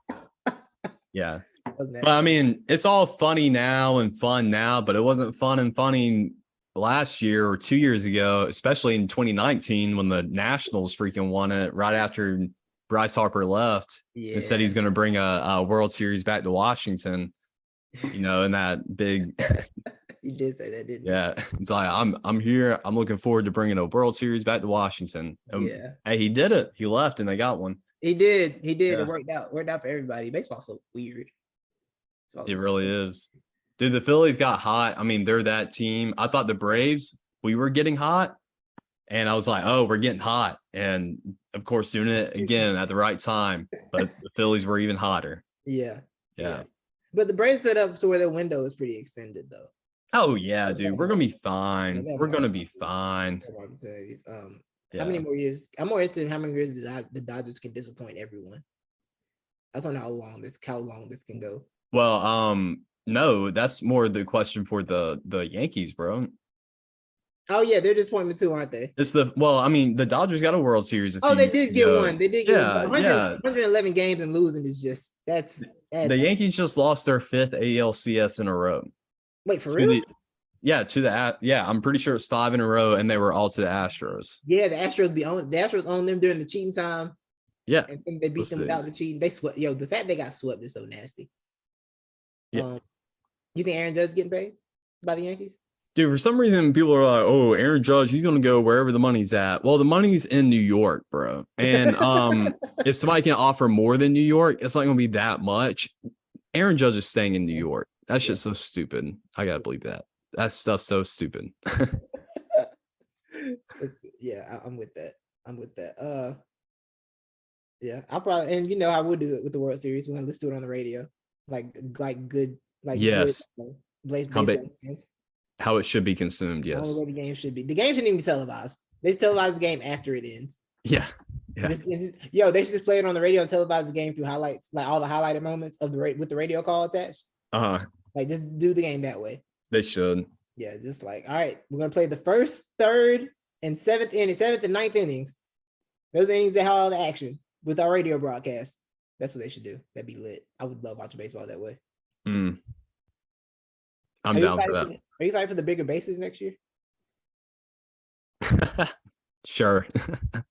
But I funny? mean, it's all funny now and fun now, but it wasn't fun and funny last year or 2 years ago, especially in 2019 when the Nationals freaking won it right after Bryce Harper left and said he's going to bring a World Series back to Washington. You know, in that big. You did say that, didn't you? Yeah, it's like I'm here. I'm looking forward to bringing a World Series back to Washington. Yeah. Hey, he did it. He left and they got one. He did. Yeah. It worked out for everybody. Baseball's so weird. It really is. Dude, the Phillies got hot. I mean, they're that team. I thought the Braves, we were getting hot. And I was like, oh, we're getting hot. And of course, doing it again at the right time. But the Phillies were even hotter. Yeah. Yeah. But the Braves set up to where their window is pretty extended, though. Oh, yeah, dude. We're going to be fine. Yeah, We're going to be fine. Opportunities. Yeah. How many more years? I'm more interested in how many years the Dodgers can disappoint everyone. I don't know how long this can go. Well, no, that's more the question for the Yankees, bro. Oh yeah, they're disappointment too, aren't they? It's I mean, the Dodgers got a World Series. They did get one. They did get 111 games and losing is just that's the Yankees just lost their 5th ALCS in a row. Wait, for real? I'm pretty sure it's 5 in a row, and they were all to the Astros. Yeah, the Astros owned them during the cheating time. Yeah, and they beat them without the cheating. They swept. Yo, the fact they got swept is so nasty. Yeah. You think Aaron Judge is getting paid by the Yankees? Dude, for some reason, people are like, "Oh, Aaron Judge, he's gonna go wherever the money's at." Well, the money's in New York, bro. And if somebody can offer more than New York, it's not gonna be that much. Aaron Judge is staying in New York. That's just so stupid. I gotta believe that. That stuff's so stupid. Yeah, I'm with that. Yeah, I'll probably, and you know, I would do it with the World Series. Let's do it on the radio, like good, yes, good, how it should be consumed. Yes, all the way the game should be. The game shouldn't even be televised. They televise the game after it ends. Yeah. They should just play it on the radio and televise the game through highlights, like all the highlighted moments of with the radio call attached. Like just do the game that way. They should. Yeah, just like, all right, we're gonna play the first, third, and seventh and ninth innings. Those innings that have all the action with our radio broadcast. That's what they should do. That'd be lit. I would love watching baseball that way. I'm down for that. Are you excited for the bigger bases next year? Sure.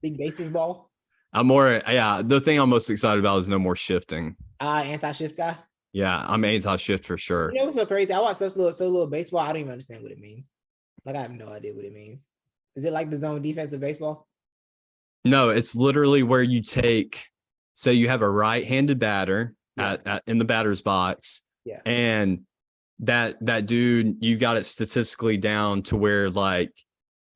Big bases ball. The thing I'm most excited about is no more shifting. Anti-shift guy. Yeah, I'm anti-shift for sure. You know what's so crazy? I watch so little baseball. I don't even understand what it means. Like I have no idea what it means. Is it like the zone defensive baseball? No, it's literally where you say you have a right-handed batter in the batter's box. Yeah. And that dude, you got it statistically down to where like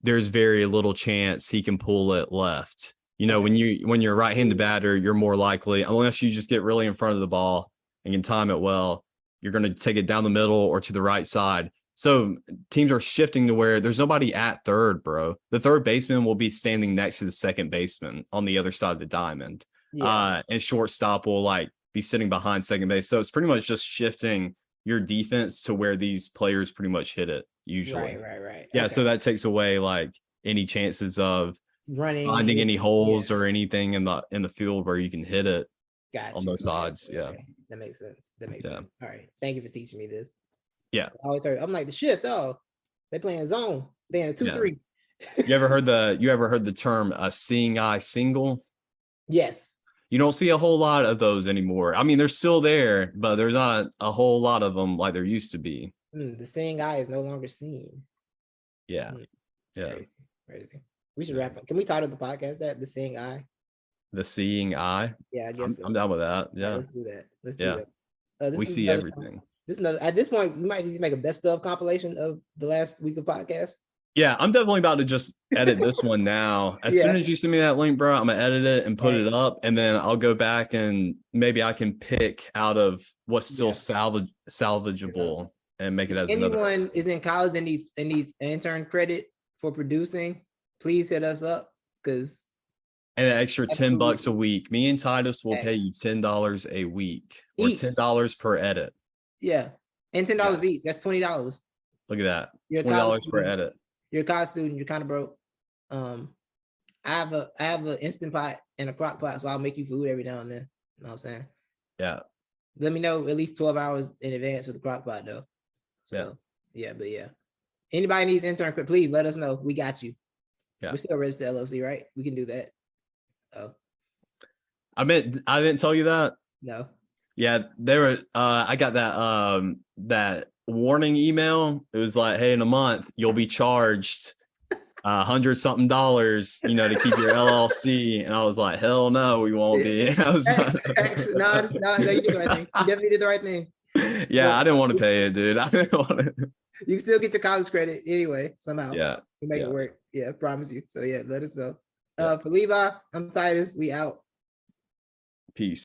there's very little chance he can pull it left. You know, when you're a right-handed batter, you're more likely, unless you just get really in front of the ball and can time it well, you're going to take it down the middle or to the right side. So teams are shifting to where there's nobody at third, bro. The third baseman will be standing next to the second baseman on the other side of the diamond. Yeah. And shortstop will like be sitting behind second base. So it's pretty much just shifting your defense to where these players pretty much hit it usually. Right. Yeah. Okay. So that takes away like any chances of finding any holes or anything in the field where you can hit it. Gotcha. On those odds. Yeah. Okay. That makes sense. All right. Thank you for teaching me this. Yeah. I always heard, I'm like, the shift, they playing zone. They in a 2-3. You ever heard the term a seeing eye single? Yes. You don't see a whole lot of those anymore. I mean, they're still there, but there's not a whole lot of them like there used to be. The seeing eye is no longer seen. Yeah. Yeah. Crazy. We should wrap up. Can we title the podcast that the seeing eye? The seeing eye. Yeah, I guess I'm down with that. Yeah. Let's do that. We see everything. At this point, we might need to make a best of compilation of the last week of podcast. Yeah, I'm definitely about to just edit this one now. As soon as you send me that link, bro, I'm gonna edit it and put it up, and then I'll go back and maybe I can pick out of what's still salvageable and make it as anyone is in college and needs intern credit for producing. Please hit us up because And an extra $10 a week. Me and Titus will pay Yes. you $10 a week or Each. $10 per edit. Yeah. And $10 each. That's $20. Look at that. You're a $20 college per student. edit. You're a college student, you're kind of broke. I have an instant pot and a crock pot, so I'll make you food every now and then. You know what I'm saying? Yeah. Let me know at least 12 hours in advance with the crock pot though. So but yeah. Anybody needs intern, please let us know. We got you. Yeah. We're still registered LLC, right? We can do that. Oh. I didn't tell you that. No. Yeah, there were I got that warning email. It was like, hey, in a month you'll be charged $100 something, to keep your LLC. And I was like, hell no, we won't be. I was No, you did the right thing. You definitely did the right thing. Yeah, well, I didn't want to pay it, dude. I didn't want to. You can still get your college credit anyway, somehow. Yeah. We make it work. Yeah, I promise you. So yeah, let us know. For Levi, I'm Titus. We out. Peace.